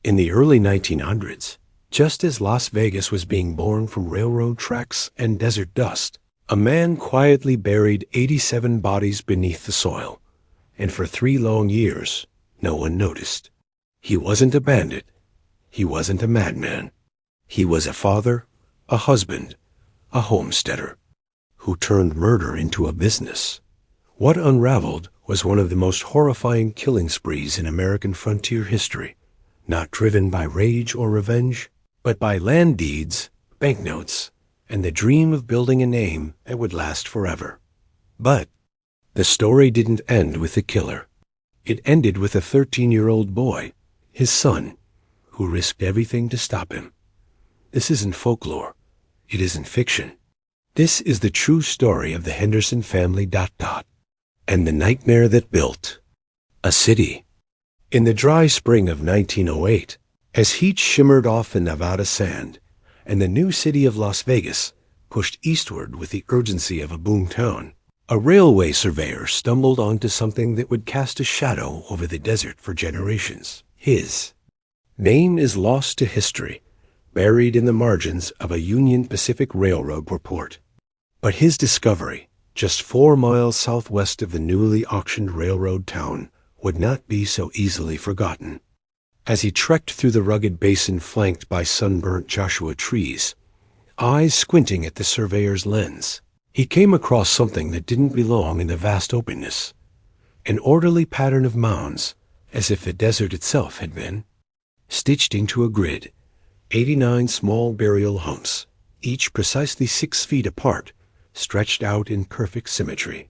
In the early 1900s, just as Las Vegas was being born from railroad tracks and desert dust, a man quietly buried 87 bodies beneath the soil, and for 3 long years, no one noticed. He wasn't a bandit. He wasn't a madman. He was a father, a husband, a homesteader, who turned murder into a business. What unraveled was one of the most horrifying killing sprees in American frontier history, not driven by rage or revenge, but by land deeds, banknotes, and the dream of building a name that would last forever. But the story didn't end with the killer. It ended with a 13-year-old boy, his son, who risked everything to stop him. This isn't folklore. It isn't fiction. This is the true story of the Henderson family ... and the nightmare that built a city. In the dry spring of 1908, as heat shimmered off the Nevada sand, and the new city of Las Vegas pushed eastward with the urgency of a boomtown, a railway surveyor stumbled onto something that would cast a shadow over the desert for generations. His name is lost to history, buried in the margins of a Union Pacific Railroad report. But his discovery, just 4 miles southwest of the newly auctioned railroad town, would not be so easily forgotten. As he trekked through the rugged basin flanked by sunburnt Joshua trees, eyes squinting at the surveyor's lens, he came across something that didn't belong in the vast openness, an orderly pattern of mounds, as if the desert itself had been. Stitched into a grid, 89 small burial humps, each precisely 6 feet apart, stretched out in perfect symmetry.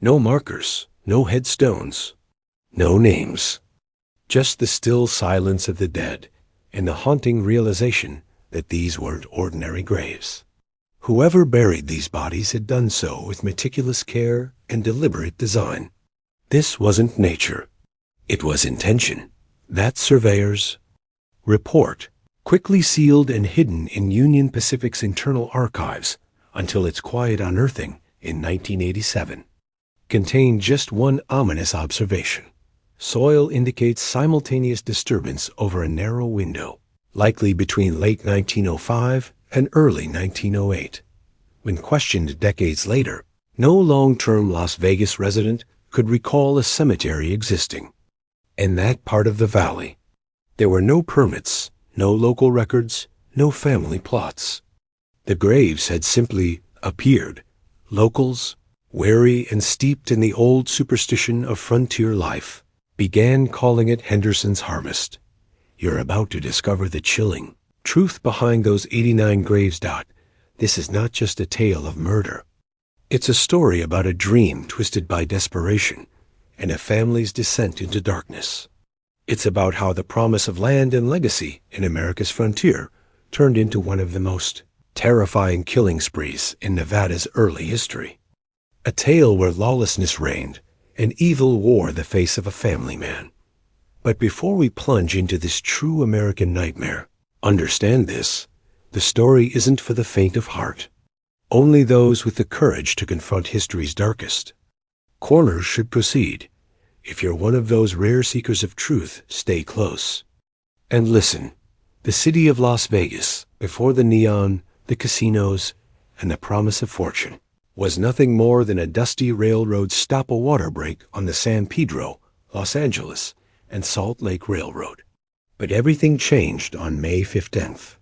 No markers, no headstones, no names. Just the still silence of the dead and the haunting realization that these weren't ordinary graves. Whoever buried these bodies had done so with meticulous care and deliberate design. This wasn't nature. It was intention. That surveyor's report, quickly sealed and hidden in Union Pacific's internal archives until its quiet unearthing in 1987, contained just one ominous observation. Soil indicates simultaneous disturbance over a narrow window, likely between late 1905 and early 1908. When questioned decades later, no long-term Las Vegas resident could recall a cemetery existing. In that part of the valley, there were no permits, no local records, no family plots. The graves had simply appeared. Locals, wary and steeped in the old superstition of frontier life, began calling it Henderson's Harvest. You're about to discover the chilling truth behind those 89 graves. This is not just a tale of murder. It's a story about a dream twisted by desperation and a family's descent into darkness. It's about how the promise of land and legacy in America's frontier turned into one of the most terrifying killing sprees in Nevada's early history. A tale where lawlessness reigned and evil wore the face of a family man. But before we plunge into this true American nightmare, understand this: the story isn't for the faint of heart. Only those with the courage to confront history's darkest corners should proceed. If you're one of those rare seekers of truth, stay close. And listen, the city of Las Vegas, before the neon, the casinos, and the promise of fortune, was nothing more than a dusty railroad stop-a-water break on the San Pedro, Los Angeles, and Salt Lake Railroad. But everything changed on May 15th,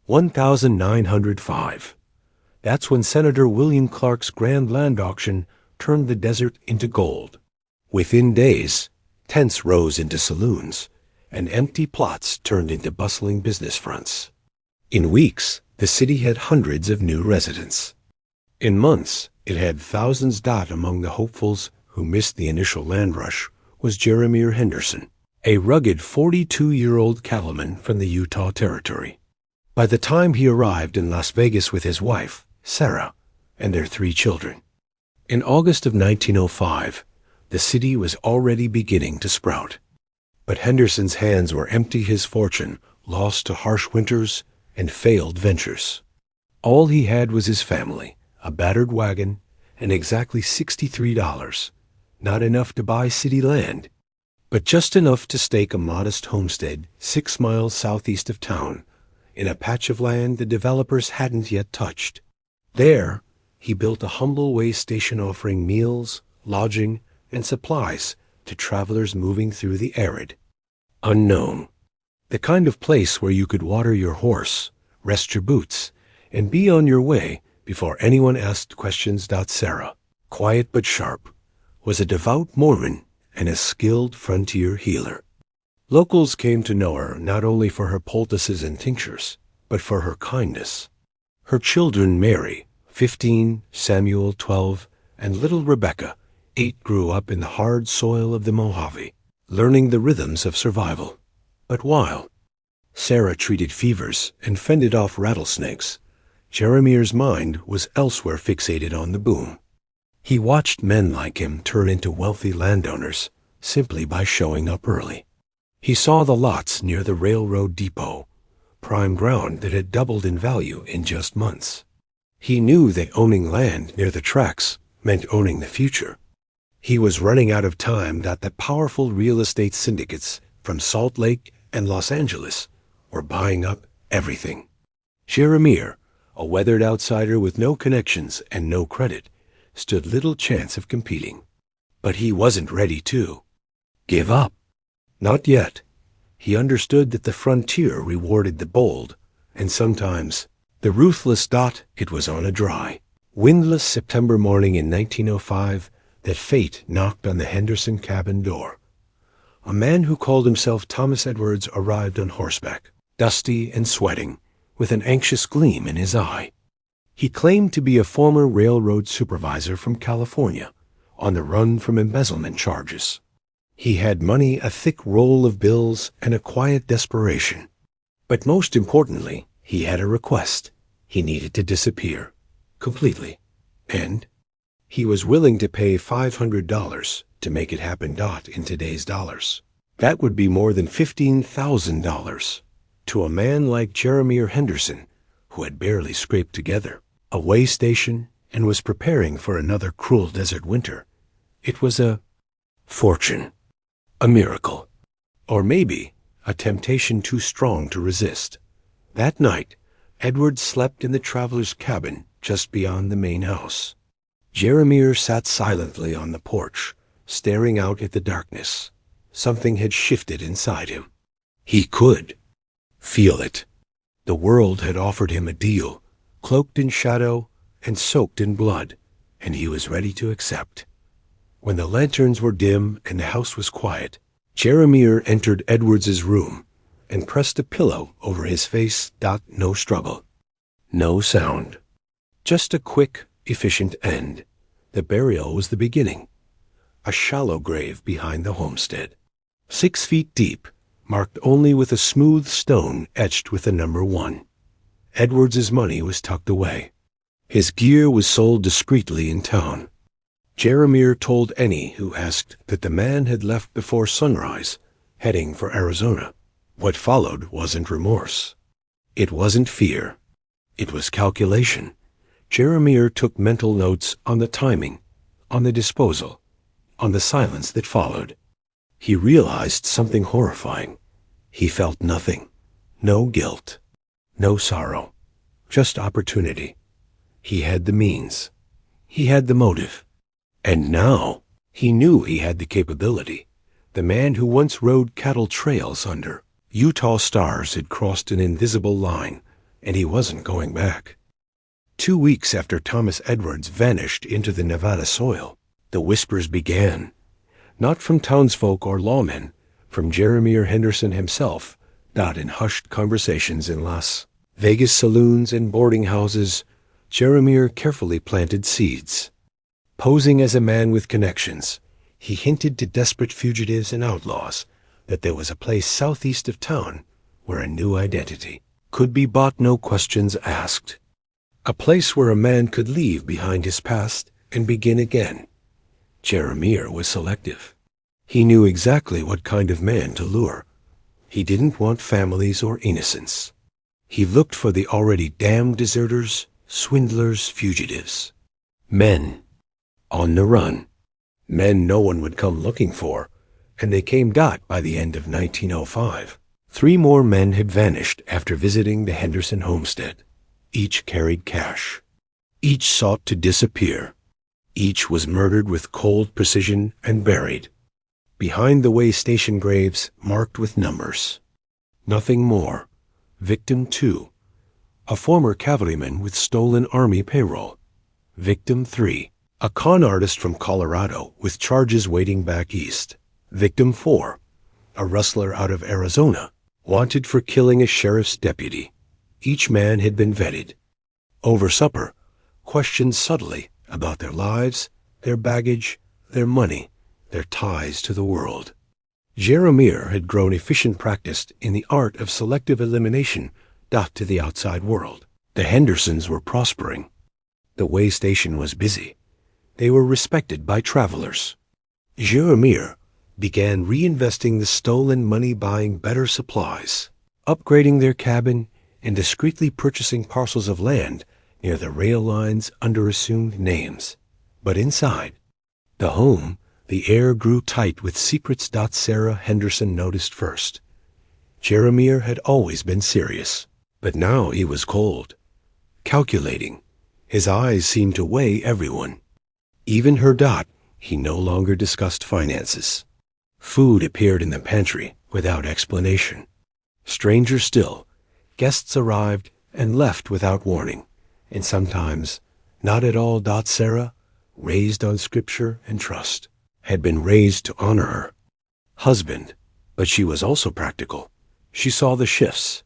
1905. That's when Senator William Clark's grand land auction turned the desert into gold. Within days, tents rose into saloons, and empty plots turned into bustling business fronts. In weeks, the city had hundreds of new residents. In months, it had thousands. Among the hopefuls who missed the initial land rush was Jeremiah Henderson, a rugged 42-year-old cattleman from the Utah Territory. By the time he arrived in Las Vegas with his wife, Sarah, and their 3 children, in August of 1905, the city was already beginning to sprout. But Henderson's hands were empty, his fortune lost to harsh winters and failed ventures. All he had was his family, a battered wagon, and exactly $63, not enough to buy city land. but just enough to stake a modest homestead 6 miles southeast of town, in a patch of land the developers hadn't yet touched. There, he built a humble way station offering meals, lodging, and supplies to travelers moving through the arid, unknown. The kind of place where you could water your horse, rest your boots, and be on your way before anyone asked questions. Sarah, quiet but sharp, was a devout Mormon and a skilled frontier healer. Locals came to know her not only for her poultices and tinctures, but for her kindness. Her children, Mary, 15, Samuel, 12, and little Rebecca, 8, grew up in the hard soil of the Mojave, learning the rhythms of survival. But while Sarah treated fevers and fended off rattlesnakes, Jeremy's mind was elsewhere, fixated on the boom. He watched men like him turn into wealthy landowners simply by showing up early. He saw the lots near the railroad depot, prime ground that had doubled in value in just months. He knew that owning land near the tracks meant owning the future. He was running out of time that the powerful real estate syndicates from Salt Lake and Los Angeles were buying up everything. Jeremy, a weathered outsider with no connections and no credit, stood little chance of competing. But he wasn't ready to give up. Not yet. He understood that the frontier rewarded the bold, and sometimes the ruthless. It was on a dry, windless September morning in 1905 that fate knocked on the Henderson cabin door. A man who called himself Thomas Edwards arrived on horseback, dusty and sweating, with an anxious gleam in his eye. He claimed to be a former railroad supervisor from California, on the run from embezzlement charges. He had money, a thick roll of bills, and a quiet desperation. But most importantly, he had a request. He needed to disappear, completely. And he was willing to pay $500 to make it happen. In today's dollars, that would be more than $15,000 to a man like Jeremy Henderson, who had barely scraped together a way station and was preparing for another cruel desert winter. It was a fortune, a miracle, or maybe a temptation too strong to resist. That night, Edward slept in the traveler's cabin just beyond the main house. Jeremy sat silently on the porch, staring out at the darkness. Something had shifted inside him. He could feel it. The world had offered him a deal, cloaked in shadow and soaked in blood, and he was ready to accept. When the lanterns were dim and the house was quiet, Jeremy entered Edwards's room and pressed a pillow over his face. No struggle, no sound, just a quick, efficient end. The burial was the beginning. A shallow grave behind the homestead, 6 feet deep, marked only with a smooth stone etched with the number 1. Edwards's money was tucked away. His gear was sold discreetly in town. Jeremy told any who asked that the man had left before sunrise, heading for Arizona. What followed wasn't remorse. It wasn't fear. It was calculation. Jeremy took mental notes on the timing, on the disposal, on the silence that followed. He realized something horrifying. He felt nothing. No guilt. No sorrow. Just opportunity. He had the means. He had the motive. And now he knew he had the capability. The man who once rode cattle trails under Utah stars had crossed an invisible line, and he wasn't going back. 2 weeks after Thomas Edwards vanished into the Nevada soil, the whispers began. Not from townsfolk or lawmen, from Jeremy Henderson himself, not in hushed conversations in Las Vegas saloons and boarding houses. Jeremy carefully planted seeds. Posing as a man with connections, he hinted to desperate fugitives and outlaws that there was a place southeast of town where a new identity could be bought, no questions asked. A place where a man could leave behind his past and begin again. Jeremy was selective. He knew exactly what kind of man to lure. He didn't want families or innocence. He looked for the already damned deserters, swindlers, fugitives. Men on the run. Men no one would come looking for, and they came dot by the end of 1905. 3 more men had vanished after visiting the Henderson homestead. Each carried cash. Each sought to disappear. Each was murdered with cold precision and buried behind the way station graves marked with numbers. Nothing more. Victim 2, a former cavalryman with stolen army payroll. Victim 3, a con artist from Colorado with charges waiting back east. Victim 4, a rustler out of Arizona, wanted for killing a sheriff's deputy. Each man had been vetted. Over supper, questioned subtly about their lives, their baggage, their money, their ties to the world. Jeremiah had grown efficient practiced in the art of selective elimination to the outside world. The Hendersons were prospering. The way station was busy. They were respected by travelers. Jeremiah began reinvesting the stolen money, buying better supplies, upgrading their cabin, and discreetly purchasing parcels of land near the rail lines under assumed names. But inside the home, the air grew tight with secrets. Sarah Henderson noticed first. Jeremiah had always been serious, but now he was cold, calculating. His eyes seemed to weigh everyone. Even her. He no longer discussed finances. Food appeared in the pantry without explanation. Stranger still, guests arrived and left without warning, and sometimes not at all. Sarah, raised on scripture and trust, had been raised to honor her husband, but she was also practical. She saw the shifts.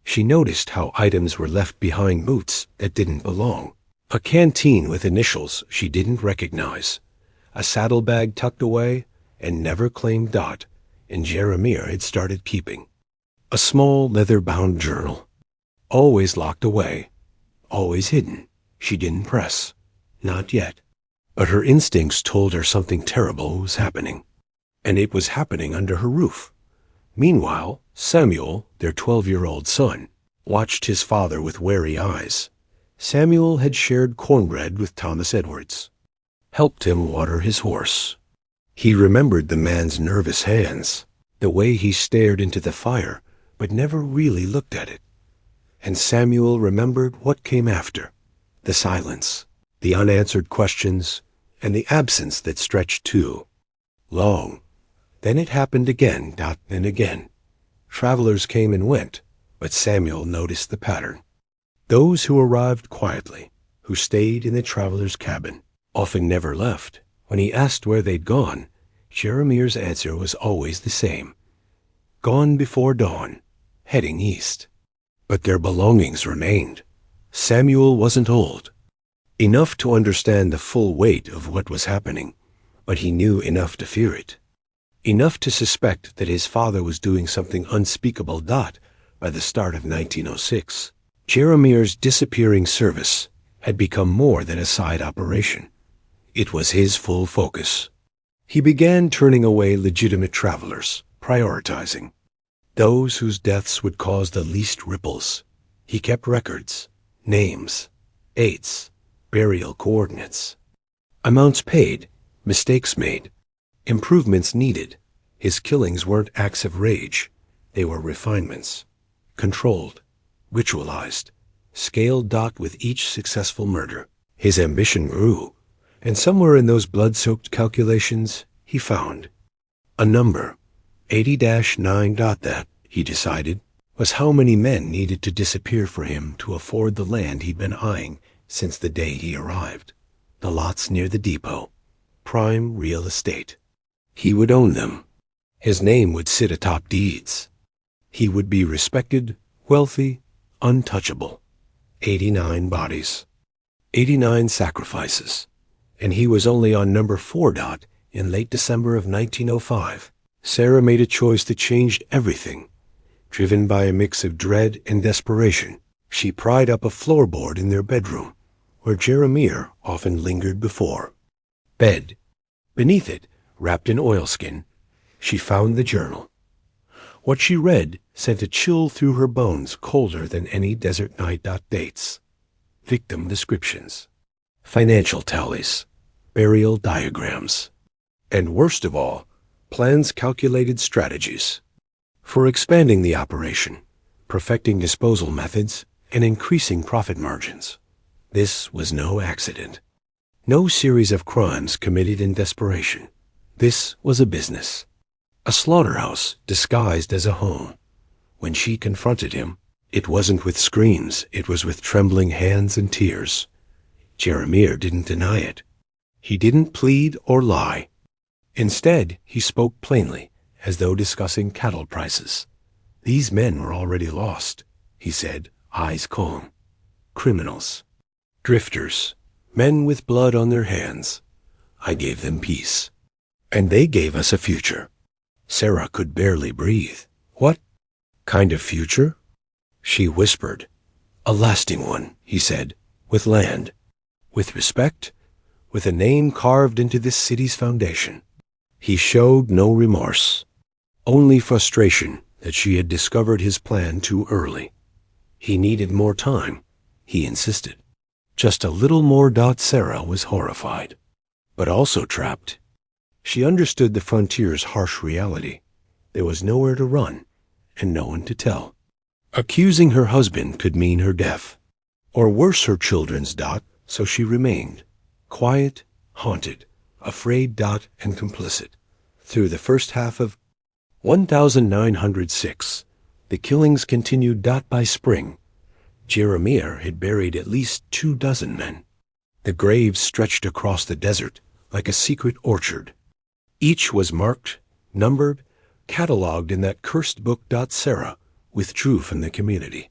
She noticed how items were left behind, boots that didn't belong, a canteen with initials she didn't recognize, a saddlebag tucked away and never claimed. And Jeremiah had started keeping a small leather-bound journal, always locked away, always hidden. She didn't press, not yet. But her instincts told her something terrible was happening, and it was happening under her roof. Meanwhile, Samuel, their 12-year-old son, watched his father with wary eyes. Samuel had shared cornbread with Thomas Edwards, helped him water his horse. He remembered the man's nervous hands, the way he stared into the fire but never really looked at it. And Samuel remembered what came after: the silence, the unanswered questions, and the absence that stretched too long. Then it happened again. And again. Travelers came and went, but Samuel noticed the pattern. Those who arrived quietly, who stayed in the traveler's cabin, often never left. When he asked where they'd gone, Jeremiah's answer was always the same: gone before dawn, heading east. But their belongings remained. Samuel wasn't old enough to understand the full weight of what was happening, but he knew enough to fear it, enough to suspect that his father was doing something unspeakable. By the start of 1906, Jeremiah's disappearing service had become more than a side operation. It was his full focus. He began turning away legitimate travelers, prioritizing those whose deaths would cause the least ripples. He kept records, names, dates, burial coordinates, amounts paid, mistakes made, improvements needed. His killings weren't acts of rage. They were refinements, controlled, ritualized, scaled. With each successful murder, his ambition grew, and somewhere in those blood-soaked calculations he found a number, 80-9. That, he decided, was how many men needed to disappear for him to afford the land he'd been eyeing since the day he arrived. The lots near the depot, prime real estate. He would own them. His name would sit atop deeds. He would be respected, wealthy, untouchable. 89 bodies, 89 sacrifices, and he was only on number 4. In late December of 1905, Sarah made a choice that changed everything. Driven by a mix of dread and desperation, she pried up a floorboard in their bedroom, where Jeremiah often lingered before. Bed. Beneath it, wrapped in oilskin, she found the journal. What she read sent a chill through her bones, colder than any desert night. Dates, victim descriptions, financial tallies, burial diagrams, and worst of all, plans, calculated strategies for expanding the operation, perfecting disposal methods, and increasing profit margins. This was no accident. No series of crimes committed in desperation. This was a business. A slaughterhouse disguised as a home. When she confronted him, it wasn't with screams, it was with trembling hands and tears. Jeremiah didn't deny it. He didn't plead or lie. Instead, he spoke plainly, as though discussing cattle prices. These men were already lost, he said, eyes calm. Criminals. Drifters. Men with blood on their hands. I gave them peace. And they gave us a future. Sarah could barely breathe. What kind of future? She whispered. A lasting one, he said, with land, with respect, with a name carved into this city's foundation. He showed no remorse, only frustration that she had discovered his plan too early. He needed more time, he insisted. Just a little more. Sarah was horrified, but also trapped. She understood the frontier's harsh reality. There was nowhere to run, and no one to tell. Accusing her husband could mean her death, or worse, her children's. So she remained, quiet, haunted, afraid. And complicit. Through the first half of 1906, the killings continued. By spring, Jeremiah had buried at least 24 men. The graves stretched across the desert like a secret orchard. Each was marked, numbered, catalogued in that cursed book. Sarah withdrew from the community.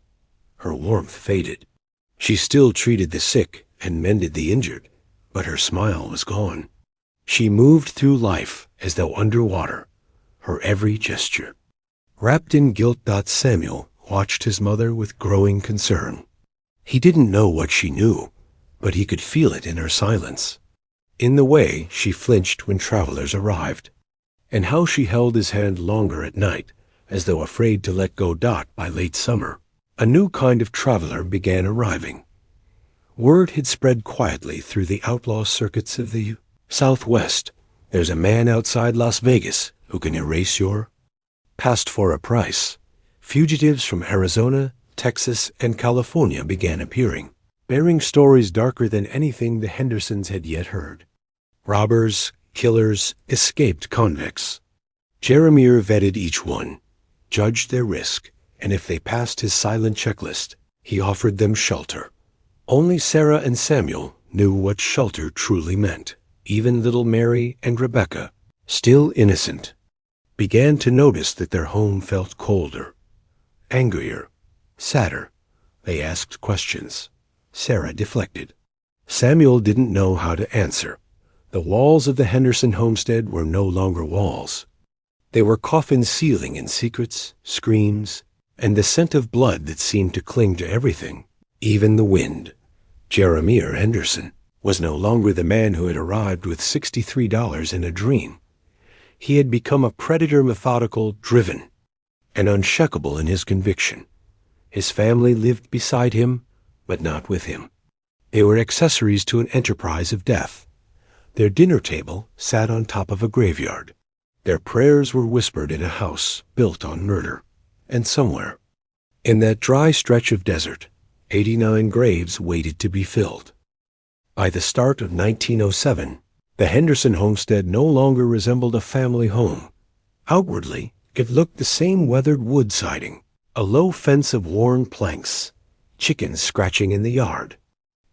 Her warmth faded. She still treated the sick and mended the injured, but her smile was gone. She moved through life as though underwater, her every gesture. Wrapped in guilt. Samuel watched his mother with growing concern. He didn't know what she knew, but he could feel it in her silence, in the way she flinched when travelers arrived, and how she held his hand longer at night, as though afraid to let go. By late summer, a new kind of traveler began arriving. Word had spread quietly through the outlaw circuits of the Southwest. There's a man outside Las Vegas who can erase your past for a price. Fugitives from Arizona, Texas, and California began appearing, bearing stories darker than anything the Hendersons had yet heard. Robbers, killers, escaped convicts. Jeremiah vetted each one, judged their risk, and if they passed his silent checklist, he offered them shelter. Only Sarah and Samuel knew what shelter truly meant. Even little Mary and Rebecca, still innocent, began to notice that their home felt colder, angrier, sadder. They asked questions. Sarah deflected. Samuel didn't know how to answer. The walls of the Henderson homestead were no longer walls. They were coffins sealing in secrets, screams, and the scent of blood that seemed to cling to everything, even the wind. Jeremiah Henderson was no longer the man who had arrived with $63 in a dream. He had become a predator, methodical, driven, and unshakable in his conviction. His family lived beside him, but not with him. They were accessories to an enterprise of death. Their dinner table sat on top of a graveyard. Their prayers were whispered in a house built on murder. And somewhere, in that dry stretch of desert, 89 graves waited to be filled. By the start of 1907, the Henderson homestead no longer resembled a family home. Outwardly, it looked the same weathered wood siding, a low fence of worn planks, chickens scratching in the yard.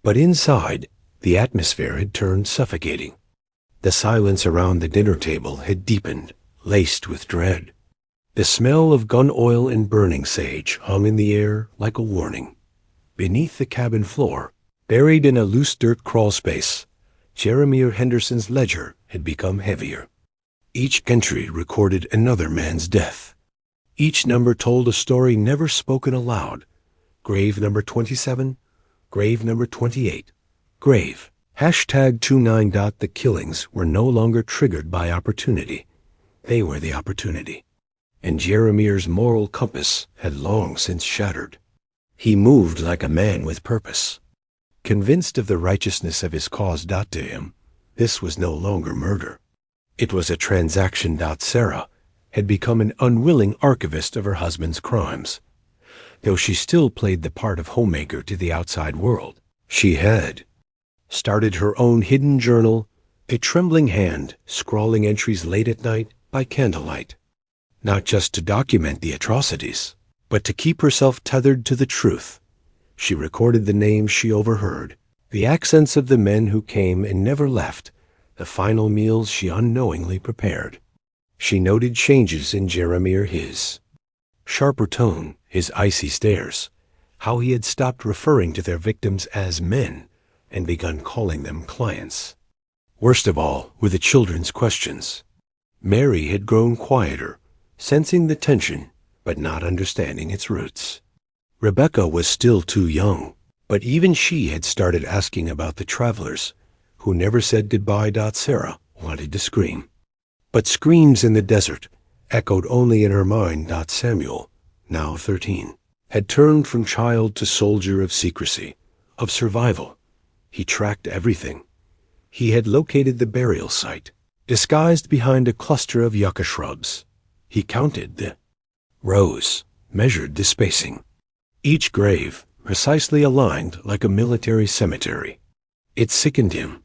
But inside, the atmosphere had turned suffocating. The silence around the dinner table had deepened, laced with dread. The smell of gun oil and burning sage hung in the air like a warning. Beneath the cabin floor, buried in a loose dirt crawlspace, Jeremiah Henderson's ledger had become heavier. Each entry recorded another man's death. Each number told a story never spoken aloud. Grave number 27, grave number 28, grave. #29. The killings were no longer triggered by opportunity. They were the opportunity. And Jeremiah's moral compass had long since shattered. He moved like a man with purpose. Convinced of the righteousness of his cause. To him, this was no longer murder. It was a transaction. Sarah had become an unwilling archivist of her husband's crimes. Though she still played the part of homemaker to the outside world, she had started her own hidden journal, a trembling hand scrawling entries late at night by candlelight, not just to document the atrocities, but to keep herself tethered to the truth. She recorded the names she overheard, the accents of the men who came and never left, the final meals she unknowingly prepared. She noted changes in Jeremiah, his sharper tone, his icy stares, how he had stopped referring to their victims as men and begun calling them clients. Worst of all were the children's questions. Mary had grown quieter, sensing the tension, but not understanding its roots. Rebecca was still too young, but even she had started asking about the travelers, who never said goodbye. Sarah wanted to scream. But screams in the desert echoed only in her mind. Samuel, now 13, had turned from child to soldier of secrecy, of survival. He tracked everything. He had located the burial site, disguised behind a cluster of yucca shrubs. He counted the rows, measured the spacing. Each grave precisely aligned like a military cemetery. It sickened him.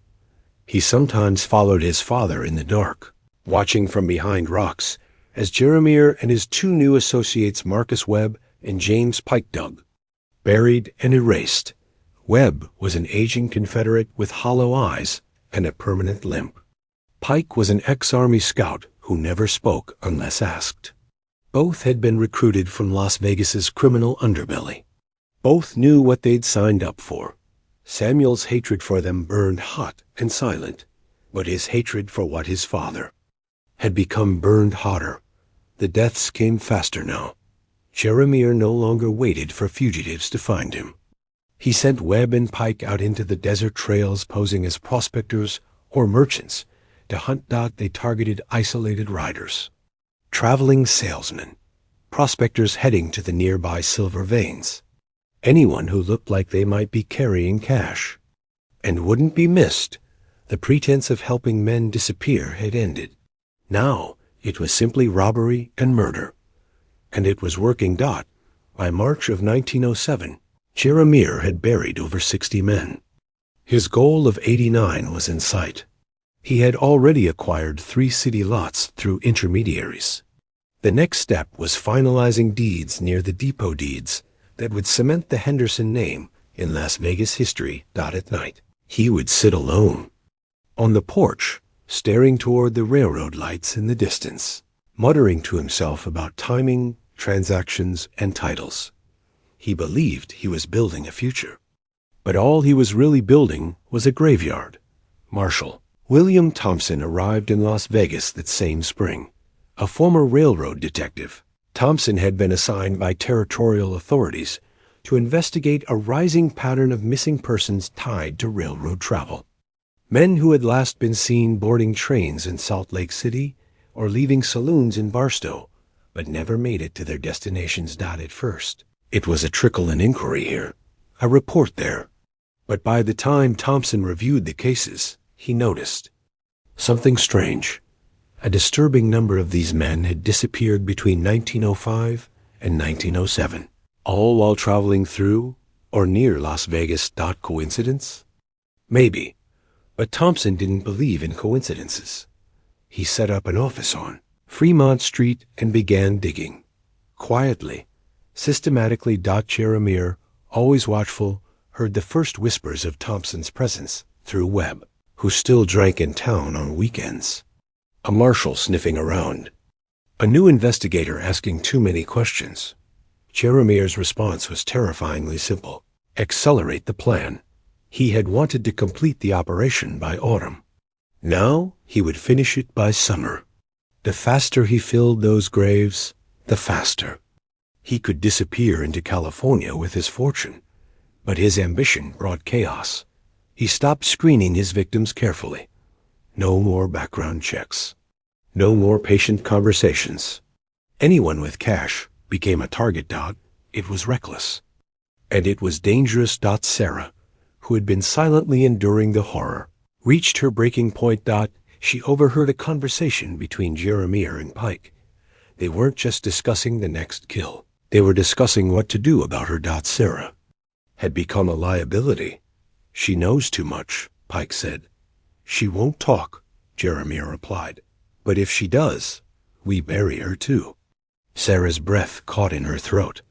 He sometimes followed his father in the dark, watching from behind rocks as Jeremiah and his two new associates Marcus Webb and James Pike dug. Buried and erased, Webb was an aging Confederate with hollow eyes and a permanent limp. Pike was an ex-Army scout who never spoke unless asked. Both had been recruited from Las Vegas's criminal underbelly. Both knew what they'd signed up for. Samuel's hatred for them burned hot and silent, but his hatred for what his father had become burned hotter. The deaths came faster now. Jeremiah no longer waited for fugitives to find him. He sent Webb and Pike out into the desert trails posing as prospectors or merchants to hunt. They targeted isolated riders, traveling salesmen, prospectors heading to the nearby silver veins, anyone who looked like they might be carrying cash and wouldn't be missed. The pretense of helping men disappear had ended. Now it was simply robbery and murder, and it was working. By March of 1907, Jeremiah had buried over 60 men. His goal of 89 was in sight. He had already acquired 3 city lots through intermediaries. The next step was finalizing deeds near the depot deeds that would cement the Henderson name in Las Vegas history. At night, he would sit alone on the porch, staring toward the railroad lights in the distance, muttering to himself about timing, transactions, and titles. He believed he was building a future. But all he was really building was a graveyard. Marshal William Thompson arrived in Las Vegas that same spring. A former railroad detective, Thompson had been assigned by territorial authorities to investigate a rising pattern of missing persons tied to railroad travel. Men who had last been seen boarding trains in Salt Lake City or leaving saloons in Barstow, but never made it to their destinations. At first, it was a trickle-in inquiry here, a report there. But by the time Thompson reviewed the cases, he noticed something strange. A disturbing number of these men had disappeared between 1905 and 1907, all while traveling through or near Las Vegas. Coincidence? Maybe, but Thompson didn't believe in coincidences. He set up an office on Fremont Street and began digging. Quietly, systematically. Jeremiah, always watchful, heard the first whispers of Thompson's presence through Webb, who still drank in town on weekends. A marshal sniffing around. A new investigator asking too many questions. Jeremiah's response was terrifyingly simple. Accelerate the plan. He had wanted to complete the operation by autumn. Now he would finish it by summer. The faster he filled those graves, the faster. He could disappear into California with his fortune, but his ambition brought chaos. He stopped screening his victims carefully. No more background checks. No more patient conversations. Anyone with cash became a target. It was reckless. And it was dangerous. Sarah, who had been silently enduring the horror, reached her breaking point. She overheard a conversation between Jeremiah and Pike. They weren't just discussing the next kill. They were discussing what to do about her. Sarah had become a liability. She knows too much, Pike said. She won't talk, Jeremiah replied. But if she does, we bury her too. Sarah's breath caught in her throat.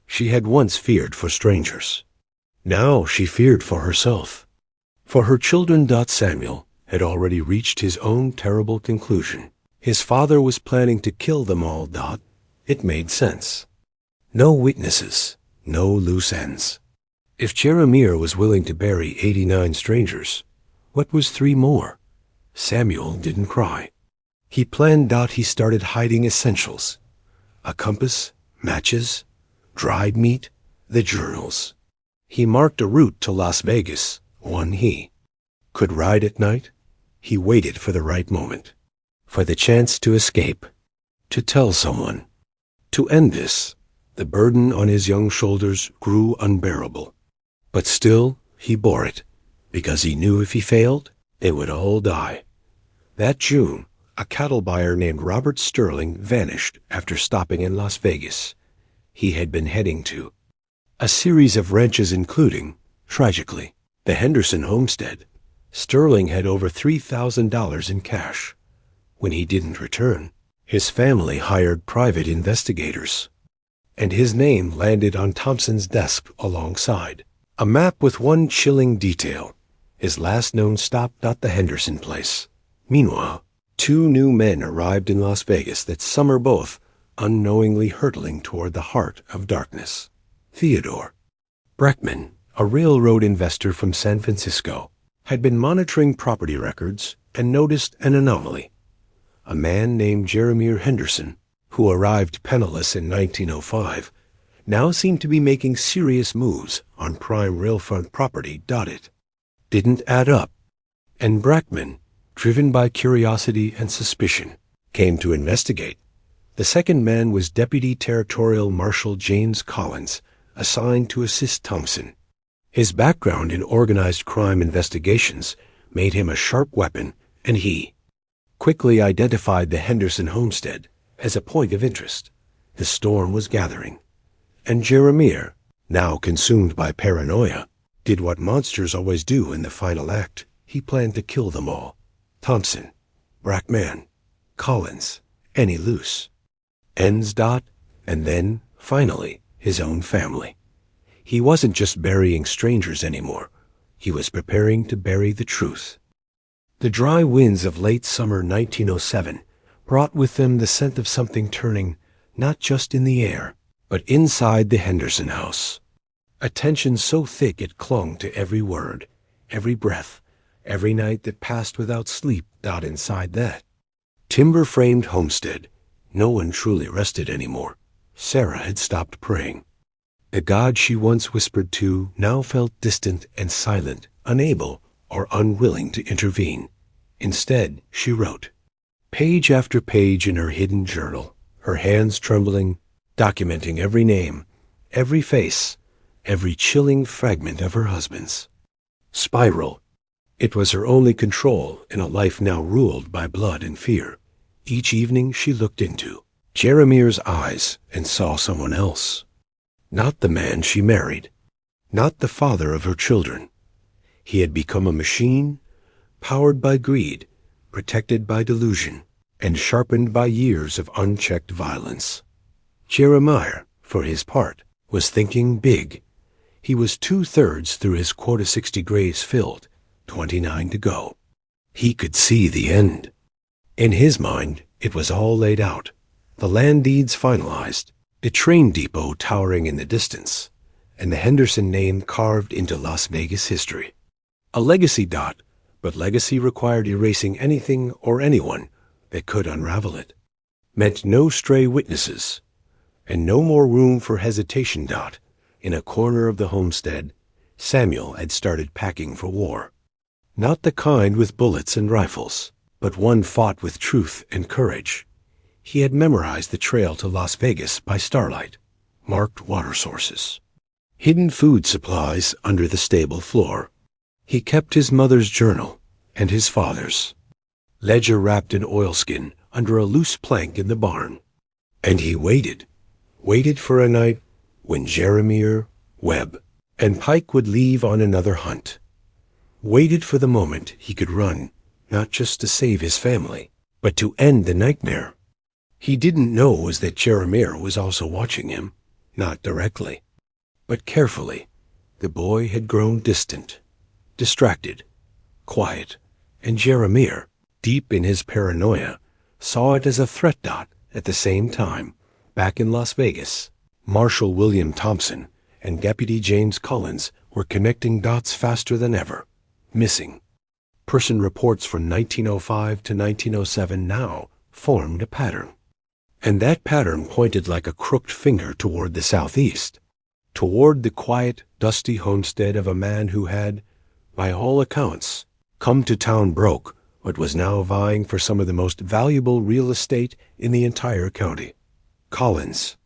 She had once feared for strangers. Now she feared for herself. For her children. Samuel had already reached his own terrible conclusion. His father was planning to kill them all. It made sense. No witnesses, no loose ends. If Jeremiah was willing to bury 89 strangers, what was 3 more? Samuel didn't cry. He planned. He started hiding essentials. A compass, matches, dried meat, the journals. He marked a route to Las Vegas, one he could ride at night. He waited for the right moment, for the chance to escape, to tell someone, to end this. The burden on his young shoulders grew unbearable. But still, he bore it, because he knew if he failed, they would all die. That June, a cattle buyer named Robert Sterling vanished after stopping in Las Vegas. He had been heading to a series of ranches including, tragically, the Henderson homestead. Sterling had over $3,000 in cash. When he didn't return, his family hired private investigators, and his name landed on Thompson's desk alongside a map with one chilling detail: his last known stop. The Henderson place. Meanwhile, 2 new men arrived in Las Vegas that summer, both unknowingly hurtling toward the heart of darkness. Theodore Brackman, a railroad investor from San Francisco, had been monitoring property records and noticed an anomaly. A man named Jeremiah Henderson, who arrived penniless in 1905, now seemed to be making serious moves on prime railfront property. It didn't add up, and Brackman, driven by curiosity and suspicion, came to investigate. The second man was Deputy Territorial Marshal James Collins, assigned to assist Thompson. His background in organized crime investigations made him a sharp weapon, and he quickly identified the Henderson homestead as a point of interest. The storm was gathering, and Jeremiah, now consumed by paranoia, did what monsters always do in the final act. He planned to kill them all: Thompson, Brackman, Collins, any loose ends. And then, finally, his own family. He wasn't just burying strangers anymore. He was preparing to bury the truth. The dry winds of late summer 1907 brought with them the scent of something turning, not just in the air, but inside the Henderson house. A tension so thick it clung to every word, every breath, every night that passed without sleep. Inside that timber-framed homestead, no one truly rested anymore. Sarah had stopped praying. The God she once whispered to now felt distant and silent, unable or unwilling to intervene. Instead, she wrote page after page in her hidden journal, her hands trembling, documenting every name, every face, every chilling fragment of her husband's spiral. It was her only control in a life now ruled by blood and fear. Each evening she looked into Jeremiah's eyes and saw someone else. Not the man she married, not the father of her children. He had become a machine, powered by greed, protected by delusion, and sharpened by years of unchecked violence. Jeremiah, for his part, was thinking big. He was 2/3 through his quota 60 graves filled, 29 to go. He could see the end. In his mind, it was all laid out. The land deeds finalized, the train depot towering in the distance, and the Henderson name carved into Las Vegas history. A legacy. But legacy required erasing anything or anyone that could unravel it. Meant no stray witnesses, and no more room for hesitation. In a corner of the homestead, Samuel had started packing for war. Not the kind with bullets and rifles, but one fought with truth and courage. He had memorized the trail to Las Vegas by starlight, marked water sources, hidden food supplies under the stable floor. He kept his mother's journal and his father's. ledger wrapped in oilskin under a loose plank in the barn. And he waited for a night when Jeremiah, Webb, and Pike would leave on another hunt. Waited for the moment he could run, not just to save his family, but to end the nightmare. He didn't know was that Jeremiah was also watching him, not directly, but carefully. The boy had grown distant, distracted, quiet, and Jeremiah, deep in his paranoia, saw it as a threat. At the same time, back in Las Vegas, Marshal William Thompson and Deputy James Collins were connecting dots faster than ever. Missing person reports from 1905 to 1907 now formed a pattern. And that pattern pointed like a crooked finger toward the southeast, toward the quiet, dusty homestead of a man who had, by all accounts, come to town broke, but was now vying for some of the most valuable real estate in the entire county. Collins,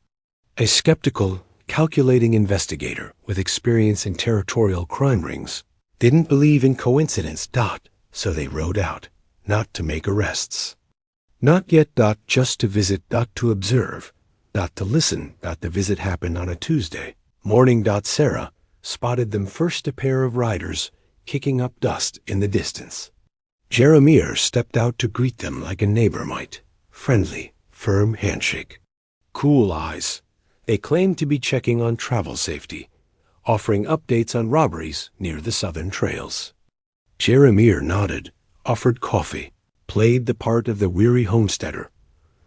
a skeptical, calculating investigator with experience in territorial crime rings, didn't believe in coincidence. So they rode out, not to make arrests. Not yet. Just to visit. To observe. To listen. The visit happened on a Tuesday morning. Sarah spotted them first, a pair of riders kicking up dust in the distance. Jeremiah stepped out to greet them like a neighbor might. Friendly, firm handshake. Cool eyes. They claimed to be checking on travel safety, offering updates on robberies near the southern trails. Jeremiah nodded, offered coffee, played the part of the weary homesteader,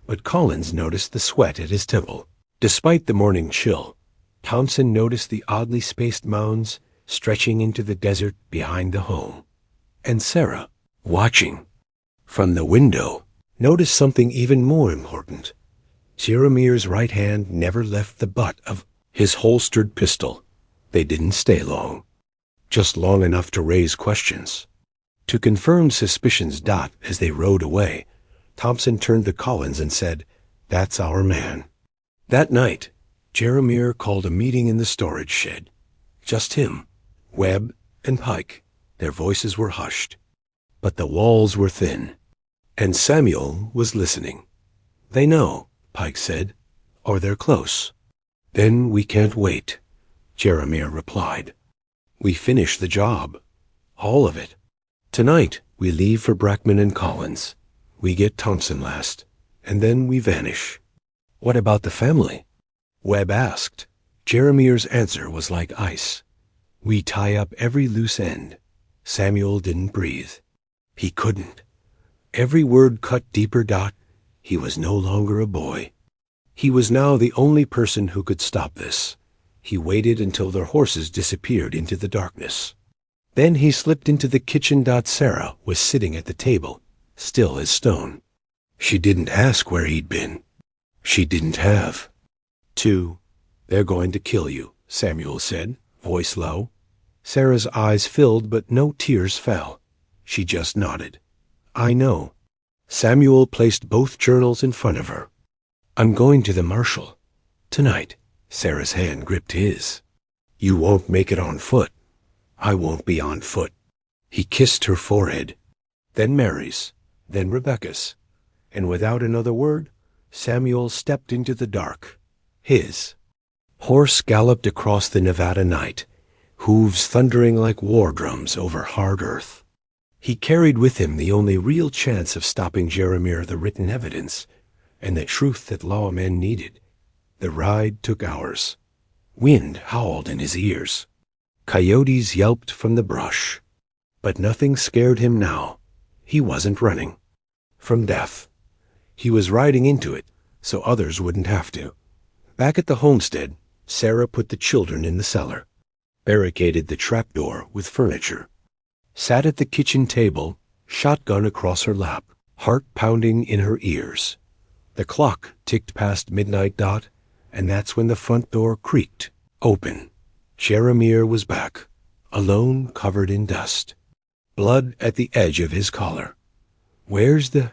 but Collins noticed the sweat at his temple. Despite the morning chill, Thompson noticed the oddly spaced mounds stretching into the desert behind the home. And Sarah, watching from the window, noticed something even more important. Jeremiah's right hand never left the butt of his holstered pistol. They didn't stay long, just long enough to raise questions. To confirm suspicions. As they rode away, Thompson turned to Collins and said, "That's our man." That night, Jeremiah called a meeting in the storage shed. Just him, Webb, and Pike. Their voices were hushed, but the walls were thin, and Samuel was listening. "They know," Pike said, "or they're close." "Then we can't wait," Jeremiah replied. "We finish the job. All of it. Tonight, we leave for Brackman and Collins. We get Thompson last, and then we vanish." "What about the family?" Webb asked. Jeremiah's answer was like ice. "We tie up every loose end." Samuel didn't breathe. He couldn't. Every word cut deeper. He was no longer a boy. He was now the only person who could stop this. He waited until their horses disappeared into the darkness. Then he slipped into the kitchen. Sarah was sitting at the table, still as stone. She didn't ask where he'd been. She didn't have. "They're going to kill you," Samuel said, voice low. Sarah's eyes filled, but no tears fell. She just nodded. "I know." Samuel placed both journals in front of her. "I'm going to the marshal. Tonight." Sarah's hand gripped his. "You won't make it on foot." "I won't be on foot." He kissed her forehead, then Mary's, then Rebecca's, and without another word, Samuel stepped into the dark. His horse galloped across the Nevada night, hooves thundering like war drums over hard earth. He carried with him the only real chance of stopping Jeremiah, the written evidence, and the truth that lawmen needed. The ride took hours. Wind howled in his ears. Coyotes yelped from the brush. But nothing scared him now. He wasn't running from death. He was riding into it so others wouldn't have to. Back at the homestead, Sarah put the children in the cellar, barricaded the trapdoor with furniture, sat at the kitchen table, shotgun across her lap, heart pounding in her ears. The clock ticked past midnight. And that's when the front door creaked open. Jeremiah was back, alone, covered in dust, blood at the edge of his collar. "Where's the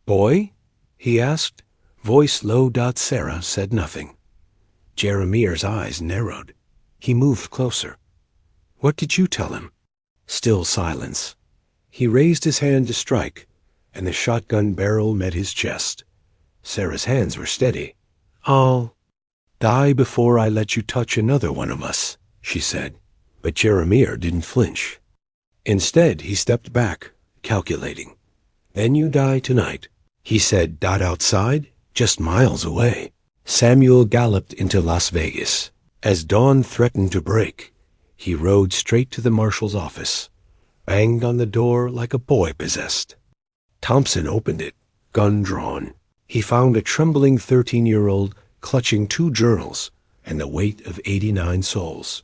boy?" he asked, voice low. Sarah said nothing. Jeremiah's eyes narrowed. He moved closer. "What did you tell him?" Still silence. He raised his hand to strike, and the shotgun barrel met his chest. Sarah's hands were steady. "I'll die before I let you touch another one of us," she said. But Jeremiah didn't flinch. Instead, he stepped back, calculating. "Then you die tonight," he said. "Dot outside, just miles away." Samuel galloped into Las Vegas. As dawn threatened to break, he rode straight to the marshal's office, banged on the door like a boy possessed. Thompson opened it, gun drawn. He found a trembling 13-year-old clutching 2 journals and the weight of 89 souls.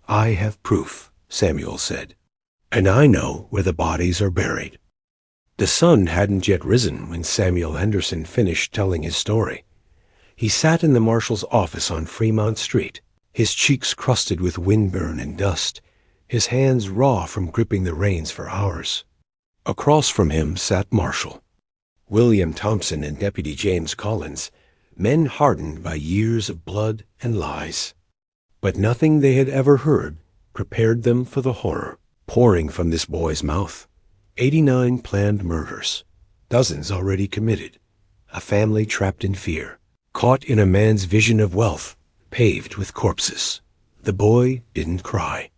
"I have proof," Samuel said, "and I know where the bodies are buried." The sun hadn't yet risen when Samuel Henderson finished telling his story. He sat in the marshal's office on Fremont Street, his cheeks crusted with windburn and dust, his hands raw from gripping the reins for hours. Across from him sat Marshall, William Thompson and Deputy James Collins, men hardened by years of blood and lies. But nothing they had ever heard prepared them for the horror pouring from this boy's mouth. 89 planned murders, dozens already committed, a family trapped in fear, caught in a man's vision of wealth, paved with corpses. The boy didn't cry.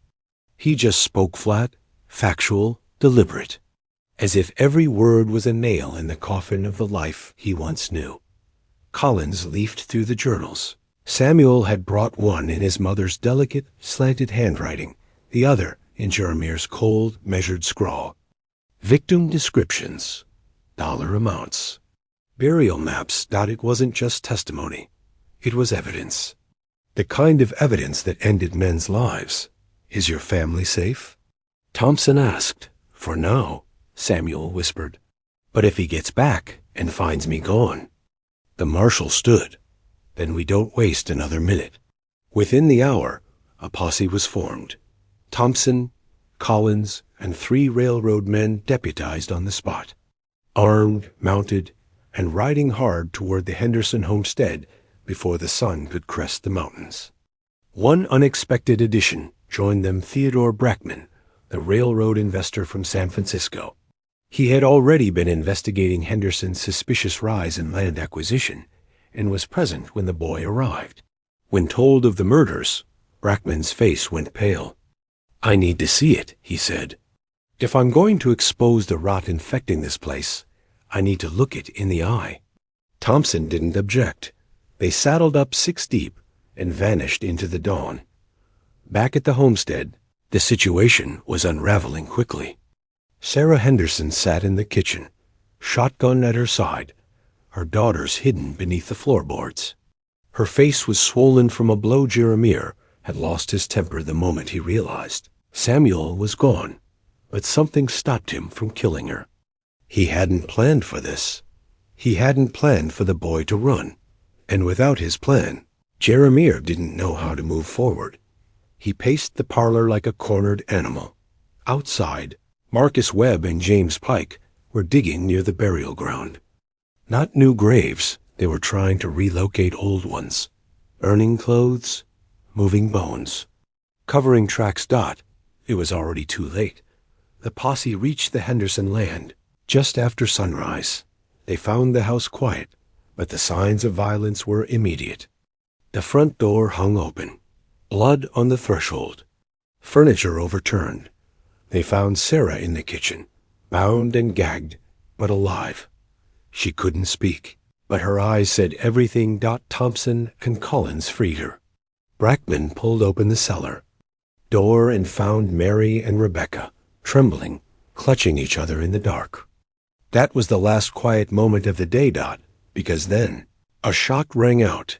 He just spoke flat, factual, deliberate, as if every word was a nail in the coffin of the life he once knew. Collins leafed through the journals. Samuel had brought one in his mother's delicate, slanted handwriting, the other in Jeremiah's cold, measured scrawl. Victim descriptions, dollar amounts, burial maps. It wasn't just testimony. It was evidence. The kind of evidence that ended men's lives. "Is your family safe?" Thompson asked. "For now," Samuel whispered. "But if he gets back and finds me gone?" The marshal stood. "Then we don't waste another minute." Within the hour, a posse was formed. Thompson, Collins, and 3 railroad men deputized on the spot, armed, mounted, and riding hard toward the Henderson homestead before the sun could crest the mountains. One unexpected addition joined them: Theodore Brackman, the railroad investor from San Francisco. He had already been investigating Henderson's suspicious rise in land acquisition and was present when the boy arrived. When told of the murders, Brackman's face went pale. "I need to see it," he said. "If I'm going to expose the rot infecting this place, I need to look it in the eye." Thompson didn't object. They saddled up 6 deep and vanished into the dawn. Back at the homestead, the situation was unraveling quickly. Sarah Henderson sat in the kitchen, shotgun at her side, her daughters hidden beneath the floorboards. Her face was swollen from a blow Jeremiah had lost his temper the moment he realized. Samuel was gone, but something stopped him from killing her. He hadn't planned for this. He hadn't planned for the boy to run. And without his plan, Jeremiah didn't know how to move forward. He paced the parlor like a cornered animal. Outside, Marcus Webb and James Pike were digging near the burial ground. Not new graves, they were trying to relocate old ones. Burning clothes, moving bones. Covering tracks. It was already too late. The posse reached the Henderson land just after sunrise. They found the house quiet, but the signs of violence were immediate. The front door hung open, blood on the threshold, furniture overturned. They found Sarah in the kitchen, bound and gagged, but alive. She couldn't speak, but her eyes said everything. Thompson and Collins freed her. Brackman pulled open the cellar door and found Mary and Rebecca, trembling, clutching each other in the dark. That was the last quiet moment of the day. Because then a shot rang out.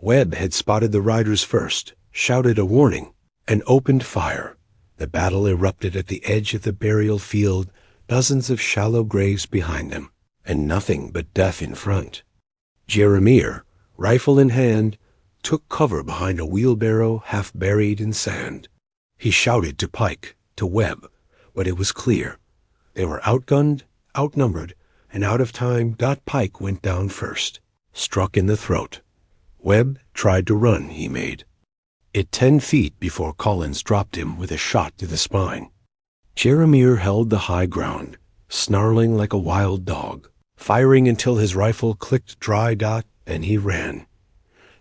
Webb had spotted the riders first, shouted a warning, and opened fire. The battle erupted at the edge of the burial field, dozens of shallow graves behind them, and nothing but death in front. Jeremiah, rifle in hand, took cover behind a wheelbarrow half buried in sand. He shouted to Pike, to Webb, but it was clear. They were outgunned, outnumbered, and out of time. Pike went down first, struck in the throat. Webb tried to run. He made it 10 feet before Collins dropped him with a shot to the spine. Jeremiah held the high ground, snarling like a wild dog, firing until his rifle clicked dry. And he ran.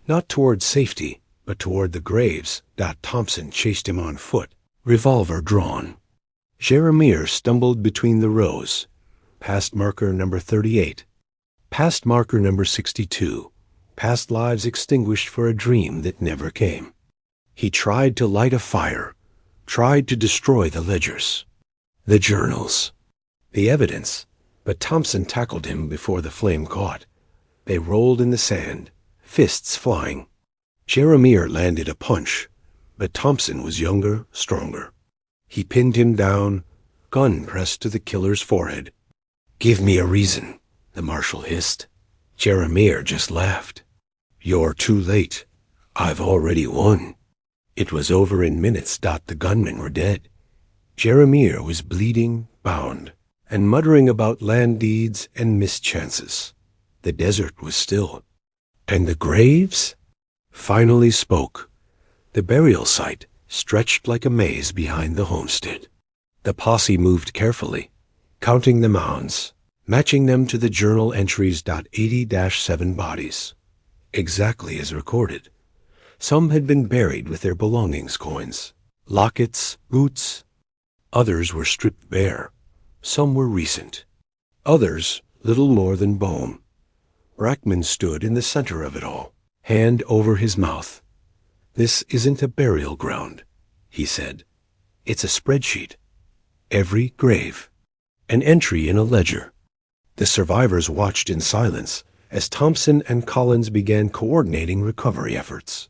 Not toward safety, but toward the graves. Thompson chased him on foot, revolver drawn. Jeremiah stumbled between the rows, past marker number 38, past marker number 62, past lives extinguished for a dream that never came. He tried to light a fire, tried to destroy the ledgers, the journals, the evidence, but Thompson tackled him before the flame caught. They rolled in the sand, fists flying. Jeremiah landed a punch, but Thompson was younger, stronger. He pinned him down, gun pressed to the killer's forehead. "Give me a reason," the marshal hissed. Jeremiah just laughed. "You're too late. I've already won." It was over in minutes. The gunmen were dead. Jeremiah was bleeding, bound, and muttering about land deeds and mischances. The desert was still. And the graves finally spoke. The burial site stretched like a maze behind the homestead. The posse moved carefully, counting the mounds, matching them to the journal entries. 80-7 bodies, exactly as recorded. Some had been buried with their belongings, coins, lockets, boots. Others were stripped bare. Some were recent. Others little more than bone. Brackman stood in the center of it all, hand over his mouth. "This isn't a burial ground," he said. "It's a spreadsheet. Every grave. An entry in a ledger." The survivors watched in silence as Thompson and Collins began coordinating recovery efforts.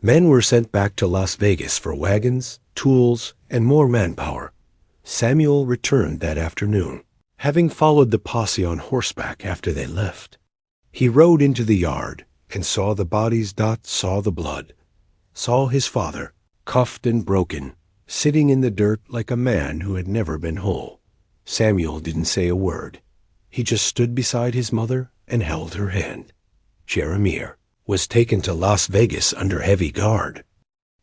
Men were sent back to Las Vegas for wagons, tools, and more manpower. Samuel returned that afternoon, having followed the posse on horseback after they left. He rode into the yard and saw the bodies. Saw the blood. Saw his father, cuffed and broken, sitting in the dirt like a man who had never been whole. Samuel didn't say a word. He just stood beside his mother and held her hand. Jeremiah was taken to Las Vegas under heavy guard.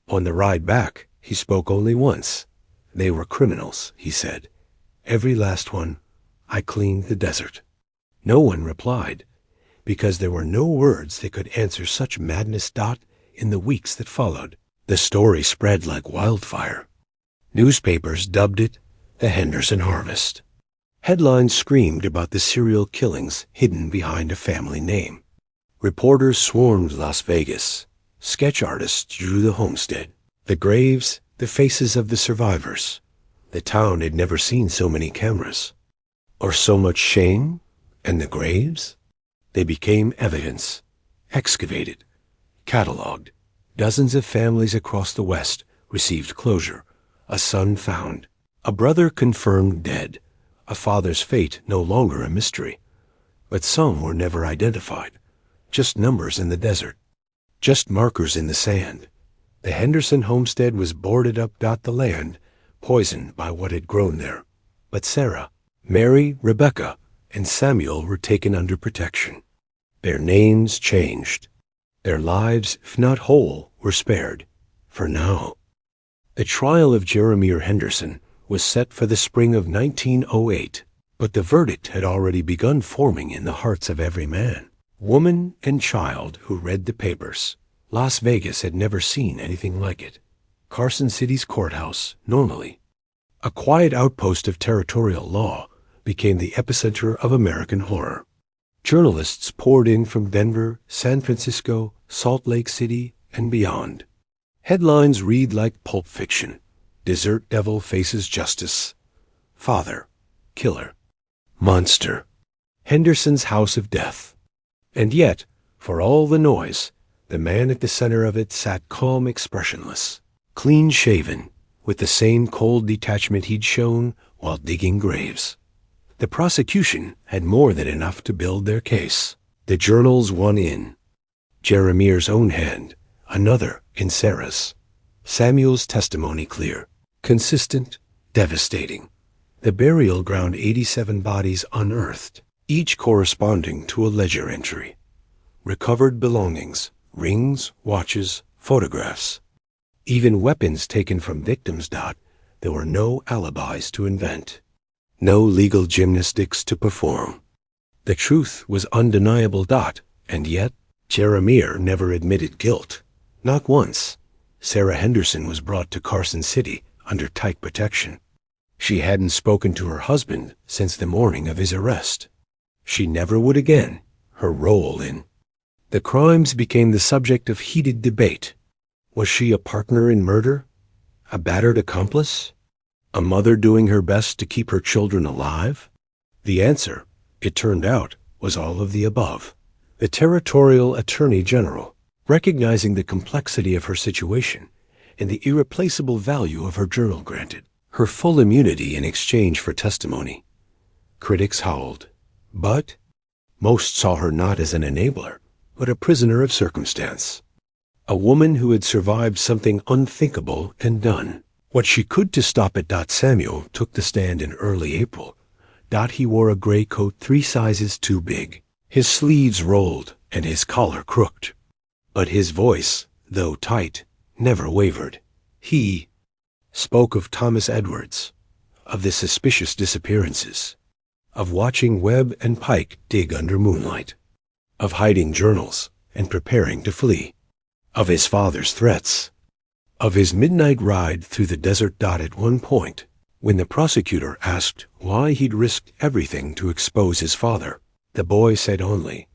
On the ride back, he spoke only once. "They were criminals," he said. "Every last one. I cleaned the desert." No one replied, because there were no words that could answer such madness. In the weeks that followed, the story spread like wildfire. Newspapers dubbed it the Henderson Harvest. Headlines screamed about the serial killings hidden behind a family name. Reporters swarmed Las Vegas. Sketch artists drew the homestead, the graves, the faces of the survivors. The town had never seen so many cameras. Or so much shame. And the graves? They became evidence, excavated, cataloged. Dozens of families across the West received closure. A son found, a brother confirmed dead, a father's fate no longer a mystery. But some were never identified, just numbers in the desert, just markers in the sand. The Henderson homestead was boarded up. The land, poisoned by what had grown there. But Sarah, Mary, Rebecca, and Samuel were taken under protection. Their names changed. Their lives, if not whole, were spared, for now. The trial of Jeremiah Henderson was set for the spring of 1908, but the verdict had already begun forming in the hearts of every man, woman, and child who read the papers. Las Vegas had never seen anything like it. Carson City's courthouse, normally a quiet outpost of territorial law, became the epicenter of American horror. Journalists poured in from Denver, San Francisco, Salt Lake City, and beyond. Headlines read like pulp fiction. Desert devil faces justice. Father, killer, monster. Henderson's house of death. And yet, for all the noise, the man at the center of it sat calm, expressionless, clean-shaven, with the same cold detachment he'd shown while digging graves. The prosecution had more than enough to build their case. The journals won in. Jeremiah's own hand, another in Sarah's. Samuel's testimony clear, consistent, devastating. The burial ground 87 bodies unearthed, each corresponding to a ledger entry. Recovered belongings, rings, watches, photographs. Even weapons taken from victims. There were no alibis to invent. No legal gymnastics to perform. The truth was undeniable. And yet, Jeremiah never admitted guilt. Not once. Sarah Henderson was brought to Carson City under tight protection. She hadn't spoken to her husband since the morning of his arrest. She never would again. Her role in the crimes became the subject of heated debate. Was she a partner in murder? A battered accomplice? A mother doing her best to keep her children alive? The answer, it turned out, was all of the above. The territorial attorney general, recognizing the complexity of her situation and the irreplaceable value of her journal, granted her full immunity in exchange for testimony. Critics howled, but most saw her not as an enabler, but a prisoner of circumstance. A woman who had survived something unthinkable and done what she could to stop it. Samuel took the stand in early April. He wore a gray coat 3 sizes too big. His sleeves rolled and his collar crooked. But his voice, though tight, never wavered. He spoke of Thomas Edwards, of the suspicious disappearances, of watching Webb and Pike dig under moonlight, of hiding journals and preparing to flee, of his father's threats, of his midnight ride through the desert. At one point, when the prosecutor asked why he'd risked everything to expose his father, the boy said only,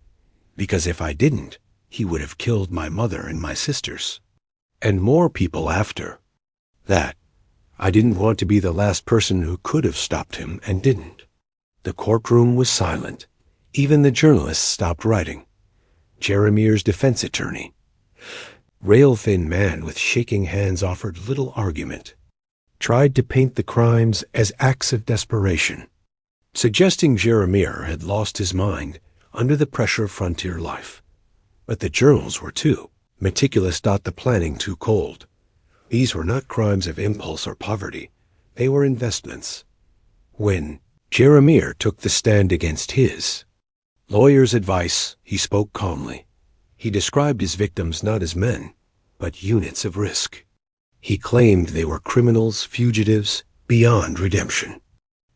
"Because if I didn't, he would have killed my mother and my sisters." And more people after that. I didn't want to be the last person who could have stopped him and didn't. The courtroom was silent. Even the journalists stopped writing. Jeremiah's defense attorney, rail-thin man with shaking hands, offered little argument, tried to paint the crimes as acts of desperation, suggesting Jeremiah had lost his mind under the pressure of frontier life. But the journals were too meticulous. The planning too cold. These were not crimes of impulse or poverty. They were investments. When Jeremiah took the stand against his lawyer's advice, he spoke calmly. He described his victims not as men, but units of risk. He claimed they were criminals, fugitives, beyond redemption.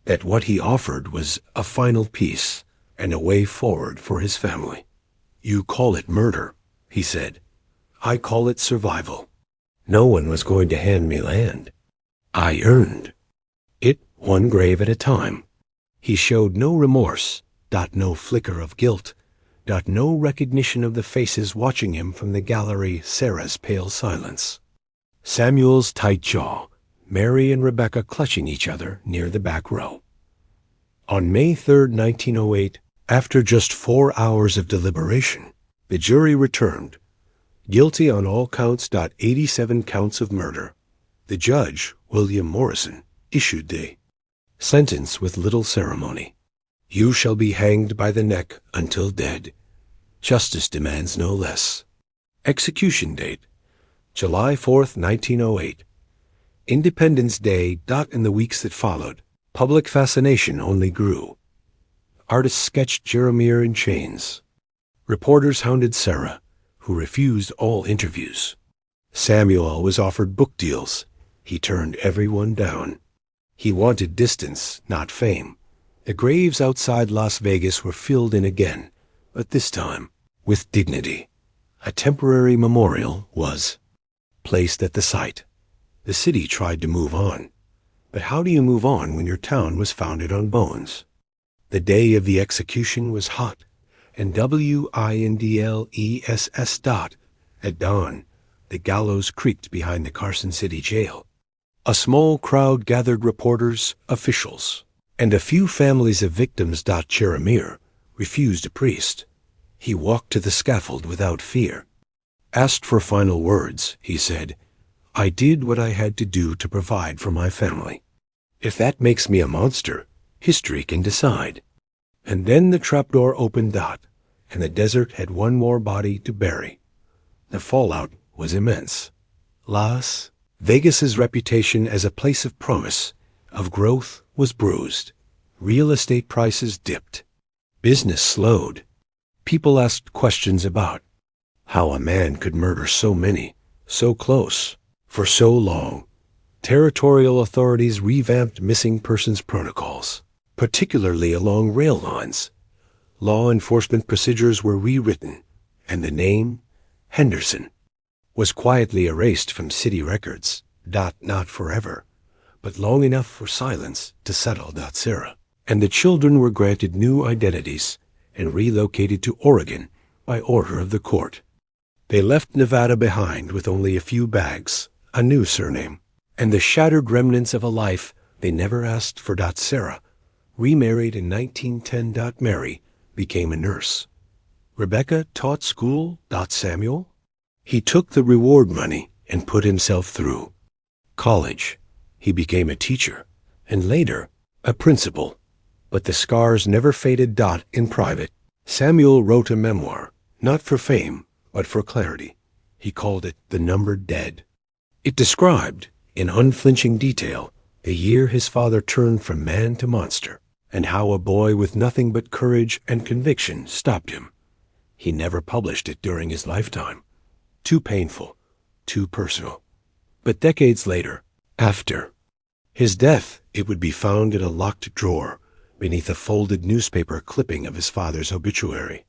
That what he offered was a final peace and a way forward for his family. "You call it murder," he said. "I call it survival. No one was going to hand me land. I earned it, one grave at a time." He showed no remorse, no flicker of guilt, no recognition of the faces watching him from the gallery. Sarah's pale silence, Samuel's tight jaw, Mary and Rebecca clutching each other near the back row. On May 3, 1908, after just 4 hours of deliberation, the jury returned guilty on all counts. 87 counts of murder. The judge, William Morrison, issued the sentence with little ceremony. "You shall be hanged by the neck until dead. Justice demands no less." Execution date, July 4, 1908. Independence Day. In the weeks that followed, public fascination only grew. Artists sketched Jeremiah in chains. Reporters hounded Sarah, who refused all interviews. Samuel was offered book deals. He turned everyone down. He wanted distance, not fame. The graves outside Las Vegas were filled in again, but this time with dignity. A temporary memorial was placed at the site. The city tried to move on. But how do you move on when your town was founded on bones? The day of the execution was hot, and windless. At dawn, the gallows creaked behind the Carson City jail. A small crowd gathered, reporters, officials, and a few families of victims. Jeremiah refused a priest. He walked to the scaffold without fear. Asked for final words, he said, "I did what I had to do to provide for my family. If that makes me a monster, history can decide." And then the trapdoor opened. And the desert had one more body to bury. The fallout was immense. Las Vegas's reputation as a place of promise, of growth, was bruised. Real estate prices dipped. Business slowed. People asked questions about how a man could murder so many, so close, for so long. Territorial authorities revamped missing persons protocols. particularly along rail lines. Law enforcement procedures were rewritten, and the name, Henderson, was quietly erased from city records. Not forever, but long enough for silence to settle. Sarah. And the children were granted new identities and relocated to Oregon by order of the court. They left Nevada behind with only a few bags, a new surname, and the shattered remnants of a life they never asked for. Sarah, remarried in 1910. Mary became a nurse. Rebecca taught school. Samuel, he took the reward money and put himself through college. He became a teacher and later a principal. But the scars never faded. In private, Samuel wrote a memoir, not for fame, but for clarity. He called it The Numbered Dead. It described, in unflinching detail, the year his father turned from man to monster, and how a boy with nothing but courage and conviction stopped him. He never published it during his lifetime. Too painful, too personal. But decades later, after his death, it would be found in a locked drawer beneath a folded newspaper clipping of his father's obituary.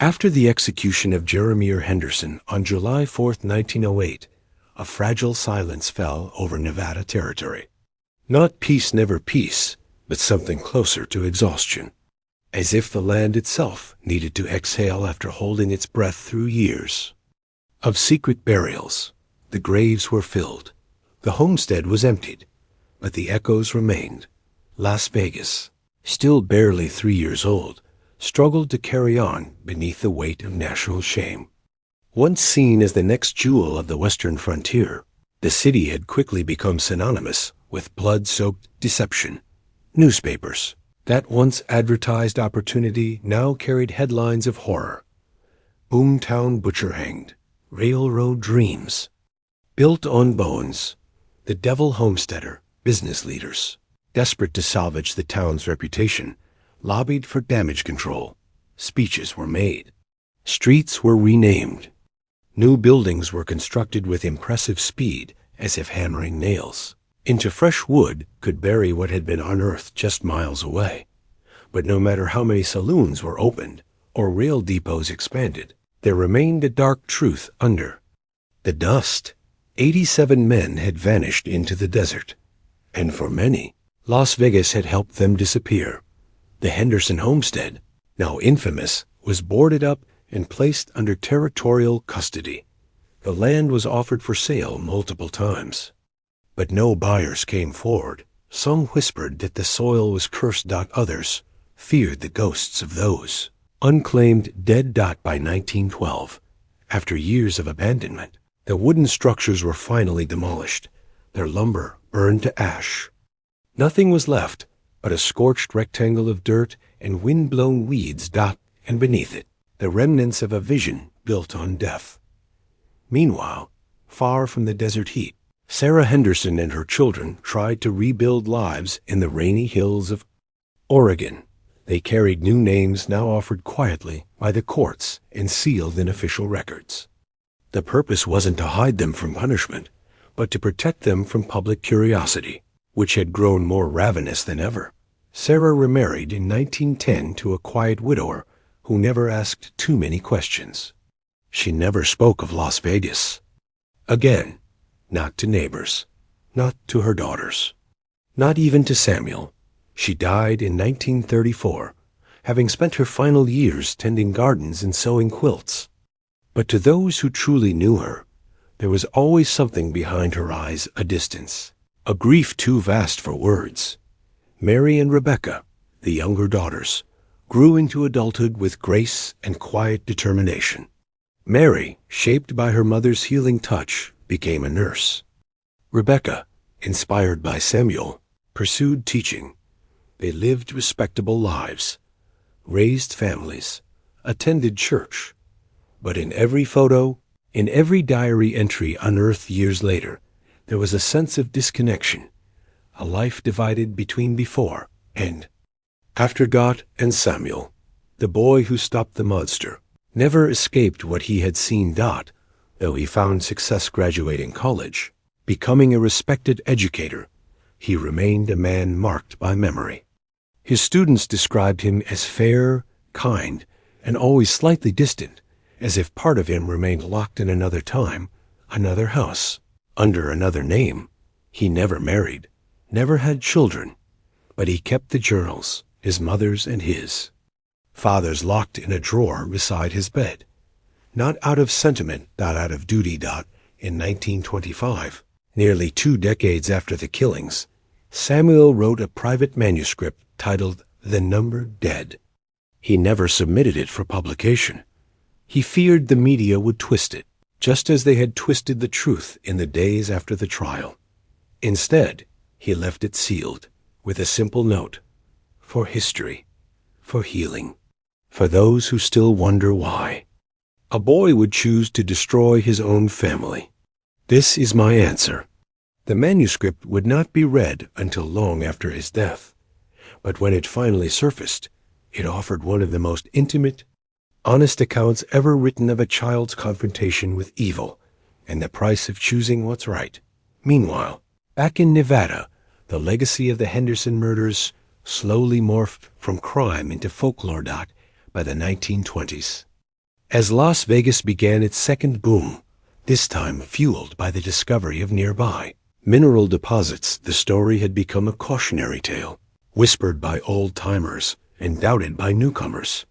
After the execution of Jeremiah Henderson on July 4, 1908, a fragile silence fell over Nevada territory. Not peace, never peace, but something closer to exhaustion, as if the land itself needed to exhale after holding its breath through years of secret burials. The graves were filled. The homestead was emptied, but the echoes remained. Las Vegas, still barely 3 years old, struggled to carry on beneath the weight of national shame. Once seen as the next jewel of the western frontier, the city had quickly become synonymous with blood-soaked deception. Newspapers that once advertised opportunity now carried headlines of horror. Boomtown butcher hanged, railroad dreams. Built on bones, the devil homesteader, business leaders, desperate to salvage the town's reputation, lobbied for damage control. Speeches were made. Streets were renamed. New buildings were constructed with impressive speed, as if hammering nails into fresh wood could bury what had been unearthed just miles away. But no matter how many saloons were opened or rail depots expanded, there remained a dark truth under the dust. 87 men had vanished into the desert, and for many, Las Vegas had helped them disappear. The Henderson homestead, now infamous, was boarded up and placed under territorial custody. The land was offered for sale multiple times, but no buyers came forward. Some whispered that the soil was cursed. Others feared the ghosts of those unclaimed dead. By 1912, after years of abandonment, the wooden structures were finally demolished, their lumber burned to ash. Nothing was left but a scorched rectangle of dirt and wind-blown weeds. And beneath it, the remnants of a vision built on death. Meanwhile, far from the desert heat, Sarah Henderson and her children tried to rebuild lives in the rainy hills of Oregon. They carried new names now offered quietly by the courts and sealed in official records. The purpose wasn't to hide them from punishment, but to protect them from public curiosity, which had grown more ravenous than ever. Sarah remarried in 1910 to a quiet widower who never asked too many questions. She never spoke of Las Vegas again, not to neighbors, not to her daughters, not even to Samuel. She died in 1934, having spent her final years tending gardens and sewing quilts. But to those who truly knew her, there was always something behind her eyes, a distance, a grief too vast for words. Mary and Rebecca, the younger daughters, grew into adulthood with grace and quiet determination. Mary, shaped by her mother's healing touch, became a nurse. Rebecca, inspired by Samuel, pursued teaching. They lived respectable lives, raised families, attended church. But in every photo, in every diary entry unearthed years later, there was a sense of disconnection, a life divided between before and after. And Samuel, the boy who stopped the monster, never escaped what he had seen. Though he found success graduating college, becoming a respected educator, he remained a man marked by memory. His students described him as fair, kind, and always slightly distant, as if part of him remained locked in another time, another house, under another name. He never married, never had children, but he kept the journals, his mother's and his. Father's locked in a drawer beside his bed. Not out of sentiment, not out of duty. In 1925, nearly 2 decades after the killings, Samuel wrote a private manuscript titled The Number Dead. He never submitted it for publication. He feared the media would twist it, just as they had twisted the truth in the days after the trial. Instead, he left it sealed, with a simple note: for history, for healing, for those who still wonder why. A boy would choose to destroy his own family. This is my answer. The manuscript would not be read until long after his death, but when it finally surfaced, it offered one of the most intimate, honest accounts ever written of a child's confrontation with evil and the price of choosing what's right. Meanwhile, back in Nevada, the legacy of the Henderson murders slowly morphed from crime into folklore. By the 1920s. As Las Vegas began its second boom, this time fueled by the discovery of nearby mineral deposits, the story had become a cautionary tale, whispered by old-timers and doubted by newcomers.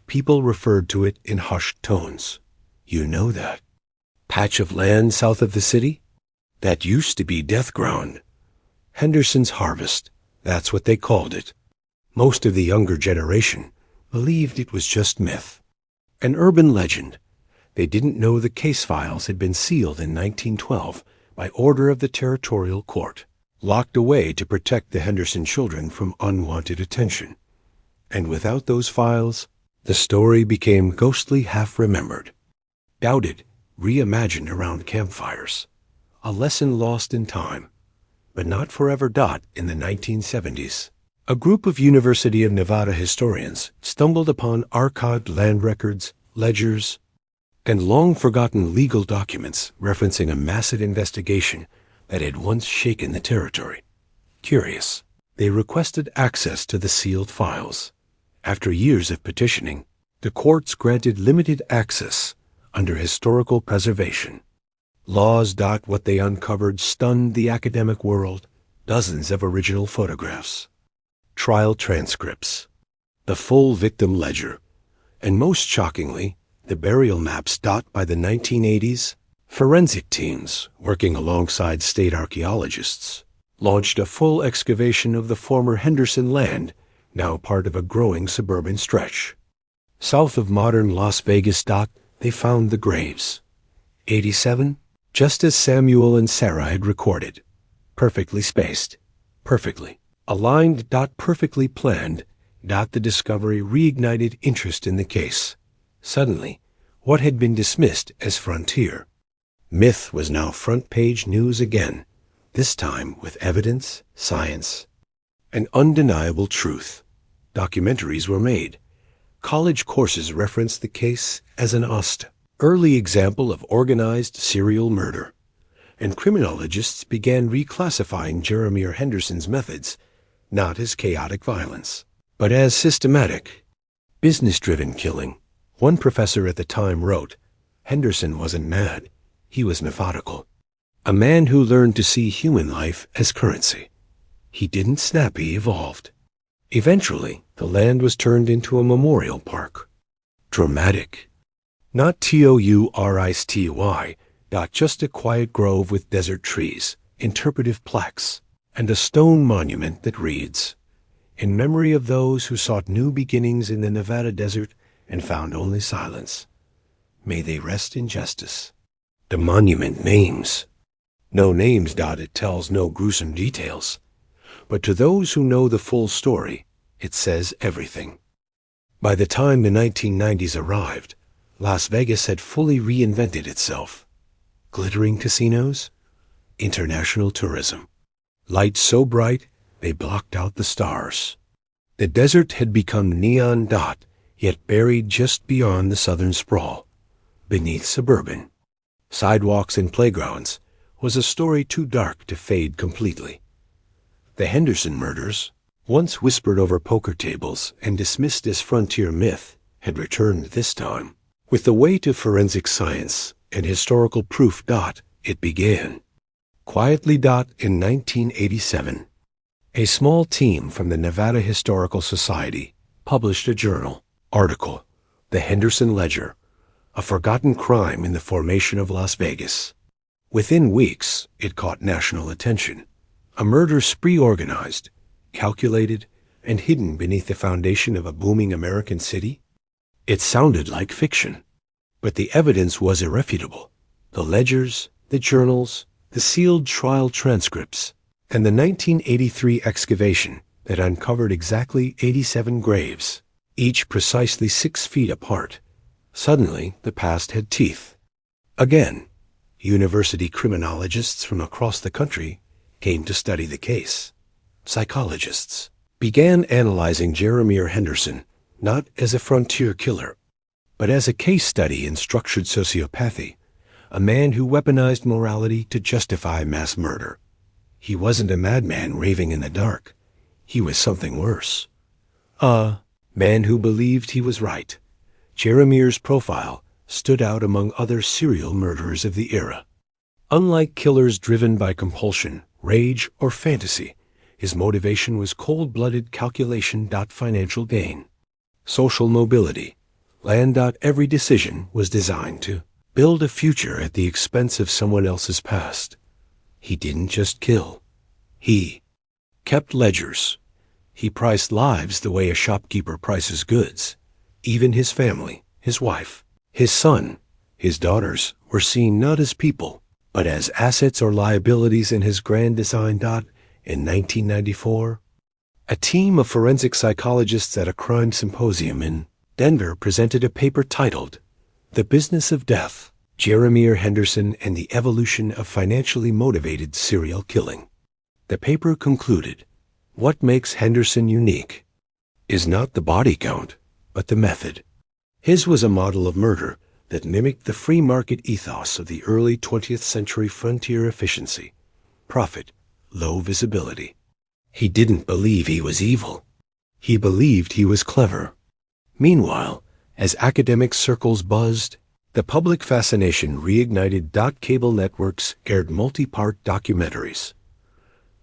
People referred to it in hushed tones. You know that patch of land south of the city? That used to be death ground. Henderson's harvest, that's what they called it. Most of the younger generation believed it was just myth, an urban legend. They didn't know the case files had been sealed in 1912 by order of the territorial court, locked away to protect the Henderson children from unwanted attention. And without those files, the story became ghostly half-remembered, doubted, reimagined around campfires. A lesson lost in time, but not forever. In the 1970s, a group of University of Nevada historians stumbled upon archived land records, ledgers, and long-forgotten legal documents referencing a massive investigation that had once shaken the territory. Curious, they requested access to the sealed files. After years of petitioning, the courts granted limited access under historical preservation. Laws. What they uncovered stunned the academic world. Dozens of original photographs, trial transcripts, the full victim ledger, and most shockingly, the burial maps. By the 1980s, forensic teams, working alongside state archaeologists, launched a full excavation of the former Henderson land, now part of a growing suburban stretch. South of modern Las Vegas. They found the graves. 87, just as Samuel and Sarah had recorded. Perfectly spaced, perfectly aligned. Perfectly planned. The discovery reignited interest in the case. Suddenly, what had been dismissed as frontier myth was now front-page news again, this time with evidence, science, and undeniable truth. Documentaries were made. College courses referenced the case as an early example of organized serial murder, and criminologists began reclassifying Jeremiah Henderson's methods not as chaotic violence, but as systematic, business-driven killing. One professor at the time wrote, Henderson wasn't mad, he was methodical. A man who learned to see human life as currency. He didn't snap, he evolved. Eventually, the land was turned into a memorial park. Dramatic. Not touristy, just a quiet grove with desert trees, interpretive plaques, and a stone monument that reads, in memory of those who sought new beginnings in the Nevada desert and found only silence. May they rest in justice. The monument names. No names. It tells no gruesome details. But to those who know the full story, it says everything. By the time the 1990s arrived, Las Vegas had fully reinvented itself. Glittering casinos, international tourism, lights so bright they blocked out the stars. The desert had become neon. Yet buried just beyond the southern sprawl, beneath suburban sidewalks and playgrounds, was a story too dark to fade completely. The Henderson murders, once whispered over poker tables and dismissed as frontier myth, had returned this time. With the weight of forensic science and historical proof, it began. Quietly, in 1987, a small team from the Nevada Historical Society published a journal article, The Henderson Ledger, a forgotten crime in the formation of Las Vegas. Within weeks, it caught national attention. A murder spree organized, calculated, and hidden beneath the foundation of a booming American city? It sounded like fiction, but the evidence was irrefutable. The ledgers, the journals, the sealed trial transcripts, and the 1983 excavation that uncovered exactly 87 graves, each precisely 6 feet apart. Suddenly, the past had teeth. Again, university criminologists from across the country came to study the case. Psychologists began analyzing Jeremiah Henderson not as a frontier killer, but as a case study in structured sociopathy, a man who weaponized morality to justify mass murder. He wasn't a madman raving in the dark. He was something worse. A man who believed he was right. Jeremiah's profile stood out among other serial murderers of the era. Unlike killers driven by compulsion, rage, or fantasy, his motivation was cold-blooded calculation. Financial gain, social mobility, land. Every decision was designed to build a future at the expense of someone else's past. He didn't just kill. He kept ledgers. He priced lives the way a shopkeeper prices goods. Even his family, his wife, his son, his daughters were seen not as people, but as assets or liabilities in his grand design. In 1994, a team of forensic psychologists at a crime symposium in Denver presented a paper titled The Business of Death, Jeremiah Henderson and the Evolution of Financially Motivated Serial Killing. The paper concluded, what makes Henderson unique is not the body count, but the method. His was a model of murder that mimicked the free market ethos of the early 20th century frontier: efficiency, profit, low visibility. He didn't believe he was evil. He believed he was clever. Meanwhile, as academic circles buzzed, the public fascination reignited. Cable networks aired multi-part documentaries.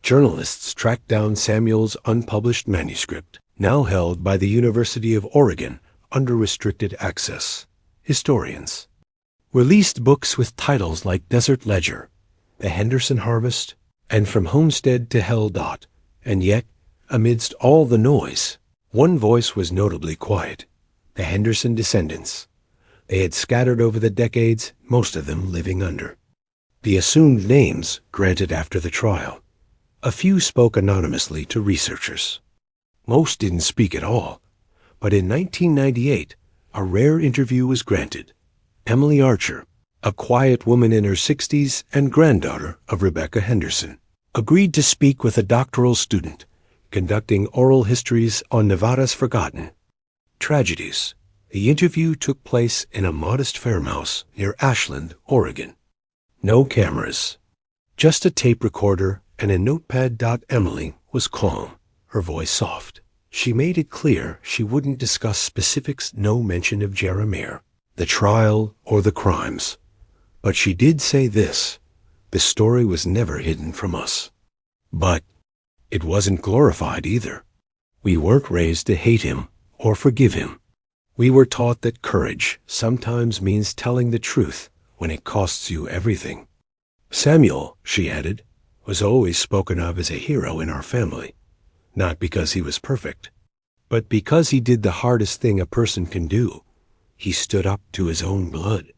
Journalists tracked down Samuel's unpublished manuscript, now held by the University of Oregon under restricted access. Historians released books with titles like Desert Ledger, The Henderson Harvest, and From Homestead to Hell. And yet, amidst all the noise, one voice was notably quiet: the Henderson descendants. They had scattered over the decades, most of them living under the assumed names granted after the trial. A few spoke anonymously to researchers. Most didn't speak at all. But in 1998, a rare interview was granted. Emily Archer, a quiet woman in her 60s and granddaughter of Rebecca Henderson, agreed to speak with a doctoral student, conducting oral histories on Nevada's forgotten tragedies. The interview took place in a modest farmhouse near Ashland, Oregon. No cameras, just a tape recorder and a notepad. Emily was calm, her voice soft. She made it clear she wouldn't discuss specifics, no mention of Jeremiah, the trial, or the crimes. But she did say this: the story was never hidden from us. But it wasn't glorified either. We weren't raised to hate him or forgive him. We were taught that courage sometimes means telling the truth when it costs you everything. Samuel, she added, was always spoken of as a hero in our family, not because he was perfect, but because he did the hardest thing a person can do. He stood up to his own blood.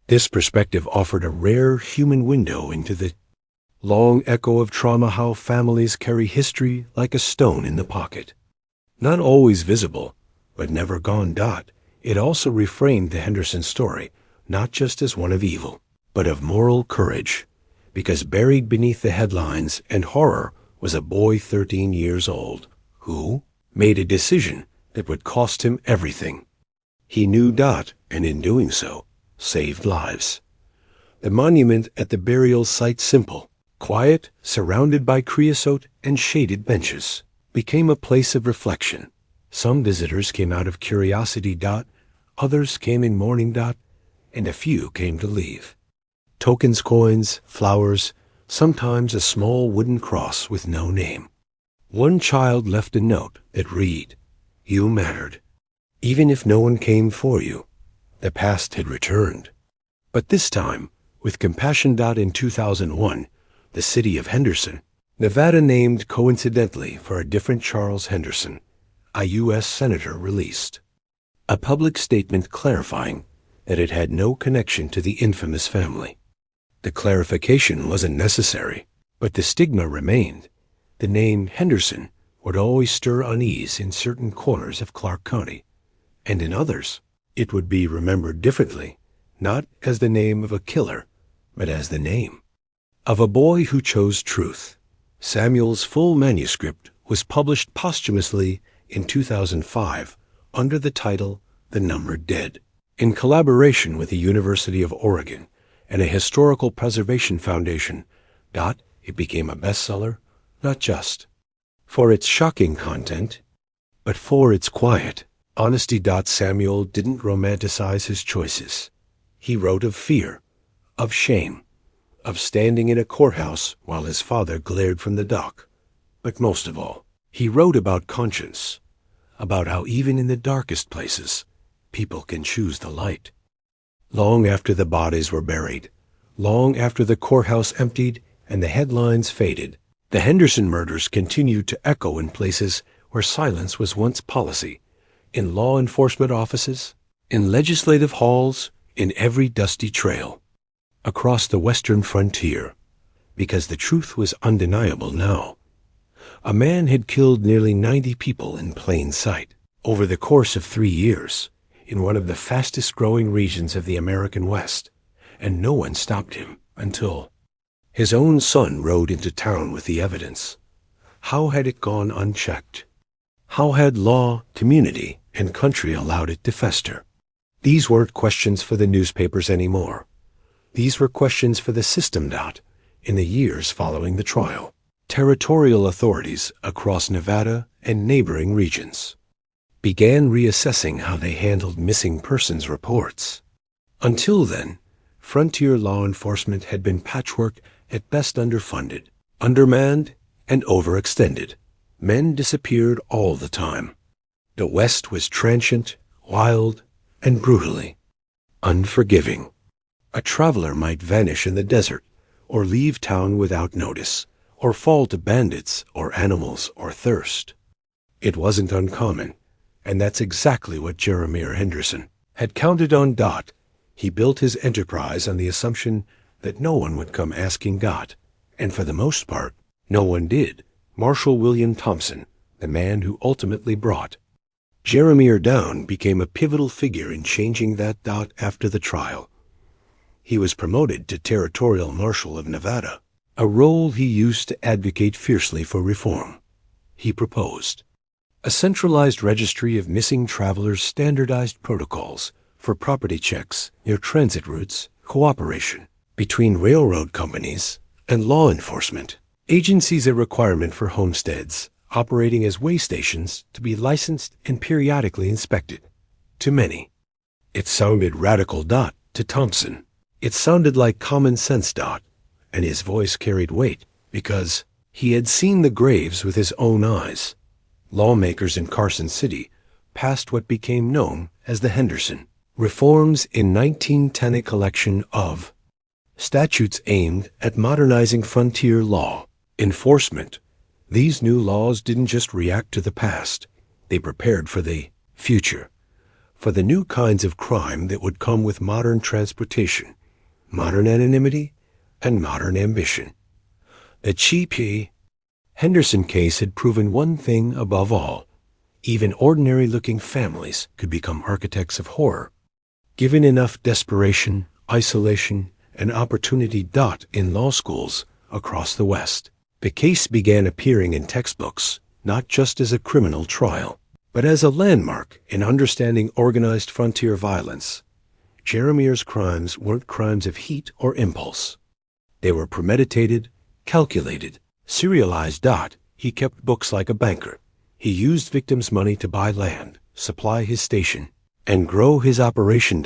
This perspective offered a rare human window into the long echo of trauma, how families carry history like a stone in the pocket. Not always visible, but never gone. It also reframed the Henderson story, not just as one of evil, but of moral courage, because buried beneath the headlines and horror was a boy 13 years old who made a decision that would cost him everything. He knew. And in doing so, saved lives. The monument at the burial site simple, quiet, surrounded by creosote and shaded benches. became a place of reflection. Some visitors came out of curiosity. Others came in mourning. And a few came to leave. Tokens, coins, flowers, sometimes a small wooden cross with no name. One child left a note that read, "You mattered. Even if no one came for you, the past had returned." But this time, with compassion. In 2001, the city of Henderson, Nevada, named coincidentally for a different Charles Henderson, a U.S. senator, released a public statement clarifying that it had no connection to the infamous family. The clarification wasn't necessary, but the stigma remained. The name Henderson would always stir unease in certain corners of Clark County, and in others, it would be remembered differently, not as the name of a killer, but as the name of a boy who chose truth. Samuel's full manuscript was published posthumously in 2005 under the title The Numbered Dead, in collaboration with the University of Oregon and a historical preservation foundation. It became a bestseller, not just for its shocking content, but for its quiet honesty. Samuel didn't romanticize his choices. He wrote of fear, of shame, of standing in a courthouse while his father glared from the dock. But most of all, he wrote about conscience, about how even in the darkest places, people can choose the light. Long after the bodies were buried, long after the courthouse emptied and the headlines faded, the Henderson murders continued to echo in places where silence was once policy, in law enforcement offices, in legislative halls, in every dusty trail, across the western frontier, because the truth was undeniable now. A man had killed nearly 90 people in plain sight over the course of 3 years in one of the fastest-growing regions of the American West, and no one stopped him until his own son rode into town with the evidence. How had it gone unchecked? How had law, community, and country allowed it to fester? These weren't questions for the newspapers anymore. These were questions for the system. In the years following the trial, territorial authorities across Nevada and neighboring regions began reassessing how they handled missing persons reports. Until then, frontier law enforcement had been patchwork, at best underfunded, undermanned, and overextended. Men disappeared all the time. The West was transient, wild, and brutally unforgiving. A traveler might vanish in the desert, or leave town without notice, or fall to bandits or animals or thirst. It wasn't uncommon, and that's exactly what Jeremiah Henderson had counted on. He built his enterprise on the assumption that no one would come asking God, and for the most part, no one did. Marshal William Thompson, the man who ultimately brought Jeremiah down, became a pivotal figure in changing that. After the trial, he was promoted to Territorial Marshal of Nevada, a role he used to advocate fiercely for reform. He proposed a centralized registry of missing travelers, standardized protocols for property checks near transit routes, cooperation between railroad companies and law enforcement agencies, a requirement for homesteads operating as way stations to be licensed and periodically inspected. To many, it sounded radical. To Thompson, it sounded like common sense. And his voice carried weight because he had seen the graves with his own eyes. Lawmakers in Carson City passed what became known as the Henderson Reforms in 1910, a collection of statutes aimed at modernizing frontier law enforcement. These new laws didn't just react to the past, they prepared for the future, for the new kinds of crime that would come with modern transportation, modern anonymity, and modern ambition. The G.P. Henderson case had proven one thing above all: even ordinary-looking families could become architects of horror, given enough desperation, isolation, and opportunity. In law schools across the West, the case began appearing in textbooks, not just as a criminal trial, but as a landmark in understanding organized frontier violence. Jeremiah's crimes weren't crimes of heat or impulse. They were premeditated, calculated, serialized. He kept books like a banker, He used victims' money to buy land, supply his station, and grow his operation.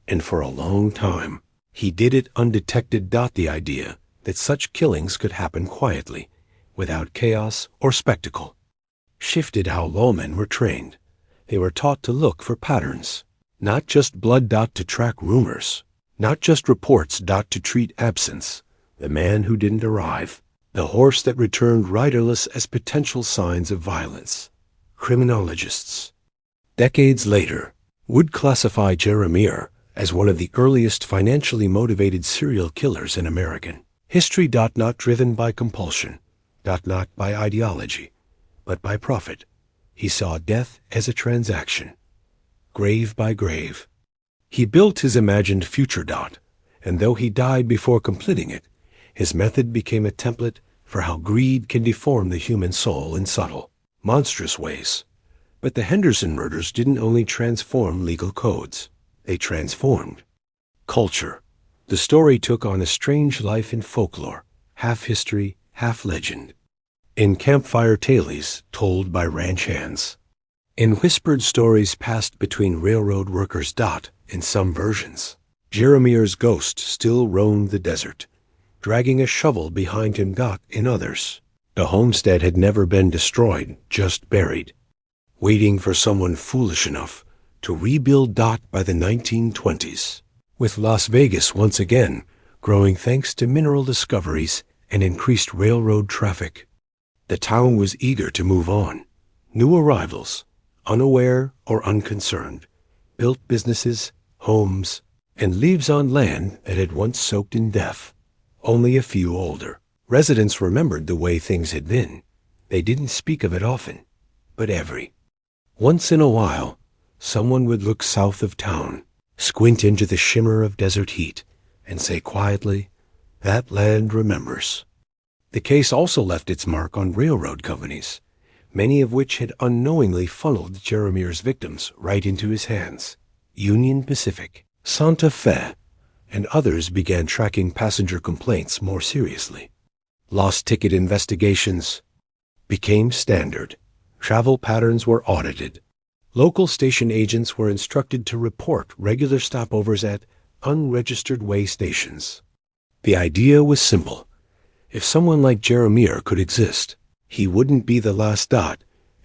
And for a long time, he did it undetected. The idea that such killings could happen quietly, without chaos or spectacle, shifted how lawmen were trained. They were taught to look for patterns, not just blood. To track rumors, not just reports. To treat absence, the man who didn't arrive, the horse that returned riderless, as potential signs of violence. Criminologists, decades later, would classify Jeremiah as one of the earliest financially motivated serial killers in American history. Not driven by compulsion, not by ideology, but by profit. He saw death as a transaction, grave by grave. He built his imagined future. And though he died before completing it, his method became a template for how greed can deform the human soul in subtle, monstrous ways. But the Henderson murders didn't only transform legal codes. They transformed culture. The story took on a strange life in folklore, half history, half legend. In campfire tales told by ranch hands. In whispered stories passed between railroad workers. In some versions, Jeremiah's ghost still roamed the desert, dragging a shovel behind him. In others, the homestead had never been destroyed, just buried, waiting for someone foolish enough to rebuild. By the 1920s, with Las Vegas once again growing thanks to mineral discoveries and increased railroad traffic, the town was eager to move on. New arrivals, unaware or unconcerned, built businesses, homes, and lives on land that had once soaked in death. Only a few older residents remembered the way things had been. They didn't speak of it often, but every once in a while, someone would look south of town, squint into the shimmer of desert heat, and say quietly, "That land remembers." The case also left its mark on railroad companies, many of which had unknowingly funneled Jeremiah's victims right into his hands. Union Pacific, Santa Fe, and others began tracking passenger complaints more seriously. Lost ticket investigations became standard. Travel patterns were audited. Local station agents were instructed to report regular stopovers at unregistered way stations. The idea was simple. If someone like Jeremiah could exist, he wouldn't be the last.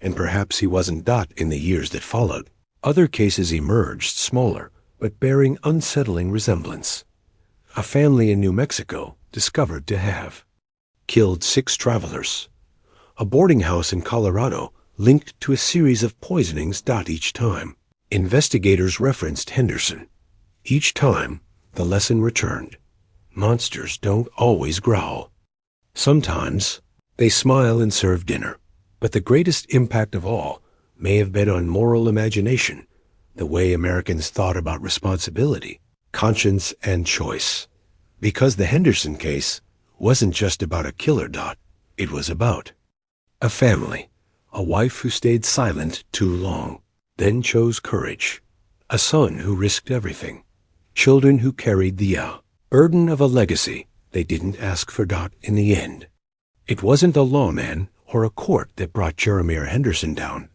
And perhaps he wasn't. In the years that followed, other cases emerged, smaller, but bearing unsettling resemblance. A family in New Mexico discovered to have killed 6 travelers. A boarding house in Colorado linked to a series of poisonings. Each time, investigators referenced Henderson. Each time, the lesson returned. Monsters don't always growl. Sometimes, they smile and serve dinner. But the greatest impact of all may have been on moral imagination, the way Americans thought about responsibility, conscience, and choice. Because the Henderson case wasn't just about a killer. It was about a family, a wife who stayed silent too long, then chose courage, a son who risked everything, children who carried the burden of a legacy they didn't ask for. In the end, it wasn't a lawman or a court that brought Jeremiah Henderson down.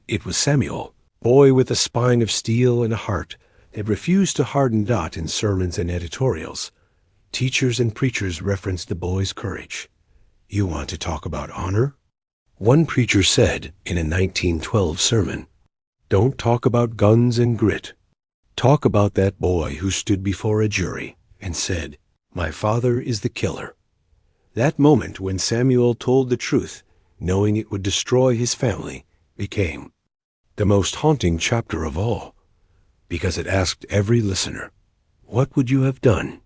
It was Samuel, boy with a spine of steel and a heart that refused to harden. In sermons and editorials, teachers and preachers referenced the boy's courage. "You want to talk about honor?" One preacher said in a 1912 sermon, "Don't talk about guns and grit. Talk about that boy who stood before a jury and said, 'My father is the killer.'" That moment when Samuel told the truth, knowing it would destroy his family, became the most haunting chapter of all, because it asked every listener, "What would you have done?"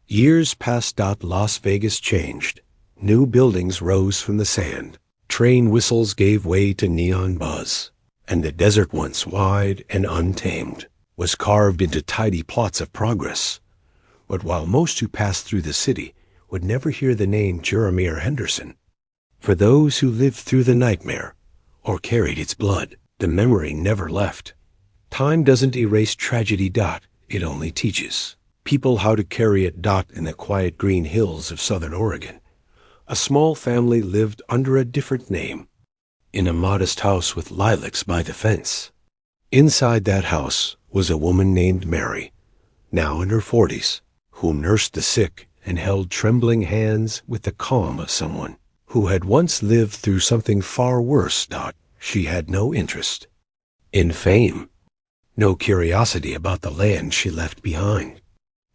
Years passed. Las Vegas changed. New buildings rose from the sand. Train whistles gave way to neon buzz, and the desert, once wide and untamed, was carved into tidy plots of progress. But while most who passed through the city would never hear the name Jeremiah Henderson, for those who lived through the nightmare or carried its blood, the memory never left. Time doesn't erase tragedy. It only teaches people how to carry it. In the quiet green hills of southern Oregon, a small family lived under a different name. in a modest house with lilacs by the fence. Inside that house was a woman named Mary, now in her 40s, who nursed the sick and held trembling hands with the calm of someone who had once lived through something far worse. She had no interest in fame, no curiosity about the land she left behind.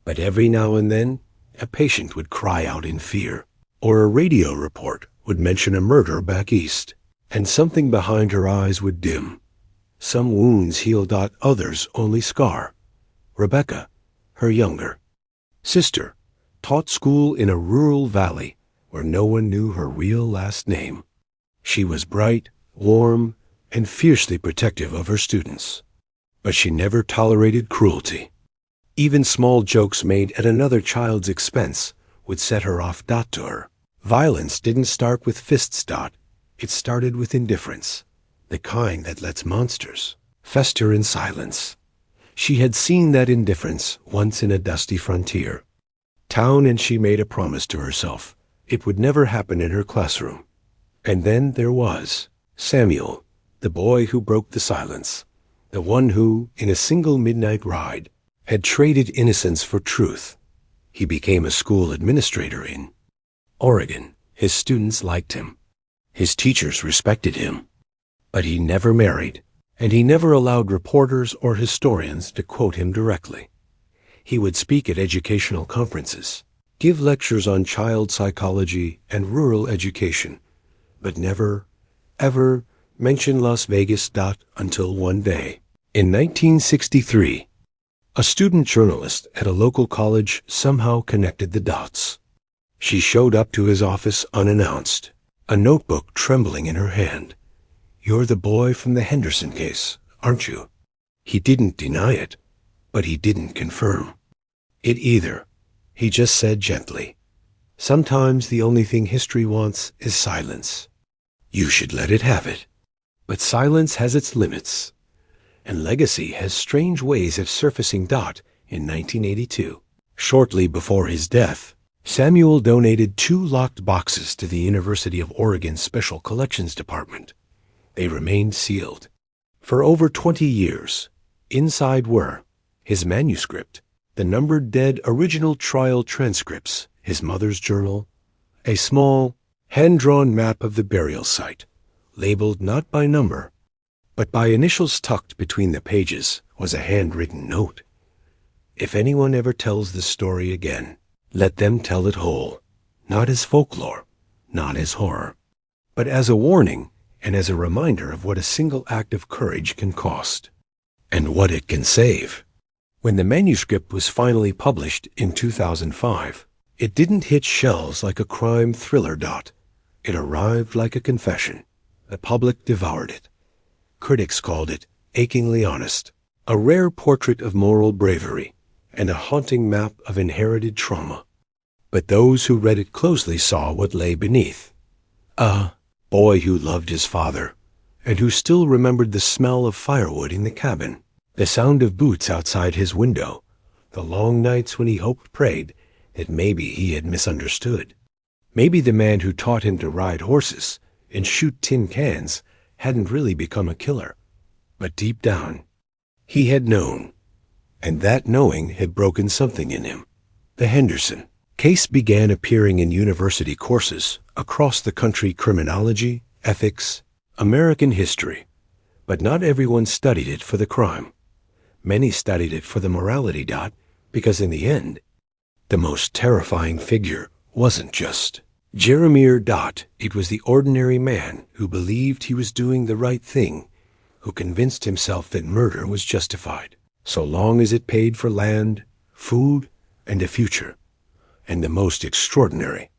But every now and then, a patient would cry out in fear, or a radio report would mention a murder back east, and something behind her eyes would dim. Some wounds healed, others only scar. Rebecca, her younger sister, taught school in a rural valley where no one knew her real last name. She was bright, warm, and fiercely protective of her students. But she never tolerated cruelty. Even small jokes made at another child's expense would set her off. To her, violence didn't start with fists. It started with indifference, the kind that lets monsters fester in silence. She had seen that indifference once in a dusty frontier town, and she made a promise to herself it would never happen in her classroom. And then there was Samuel, the boy who broke the silence, the one who, in a single midnight ride, had traded innocence for truth. He became a school administrator in Oregon. His students liked him. His teachers respected him. But he never married, and he never allowed reporters or historians to quote him directly. He would speak at educational conferences, give lectures on child psychology and rural education, but never, ever mention Las Vegas. Until one day, in 1963, a student journalist at a local college somehow connected the dots. She showed up to his office unannounced, a notebook trembling in her hand. "You're the boy from the Henderson case, aren't you?" He didn't deny it, but he didn't confirm it either. He just said gently, "Sometimes the only thing history wants is silence. You should let it have it." But silence has its limits, and legacy has strange ways of surfacing. In 1982, shortly before his death, Samuel donated 2 locked boxes to the University of Oregon's Special Collections Department. They remained sealed. For over 20 years, inside were his manuscript, the numbered dead original trial transcripts, his mother's journal, a small, hand-drawn map of the burial site, labeled not by number, but by initials. Tucked between the pages was a handwritten note. "If anyone ever tells this story again, let them tell it whole, not as folklore, not as horror, but as a warning and as a reminder of what a single act of courage can cost, and what it can save." When the manuscript was finally published in 2005, it didn't hit shelves like a crime thriller. It arrived like a confession. The public devoured it. Critics called it achingly honest, a rare portrait of moral bravery, and a haunting map of inherited trauma. But those who read it closely saw what lay beneath. A boy who loved his father, and who still remembered the smell of firewood in the cabin, the sound of boots outside his window, the long nights when he prayed that maybe he had misunderstood. Maybe the man who taught him to ride horses and shoot tin cans hadn't really become a killer, but deep down, he had known, and that knowing had broken something in him. The Henderson case began appearing in university courses across the country: criminology, ethics, American history. But not everyone studied it for the crime. Many studied it for the morality. Because in the end, the most terrifying figure wasn't just Jeremiah. It was the ordinary man who believed he was doing the right thing, who convinced himself that murder was justified, so long as it paid for land, food, and a future. And the most extraordinary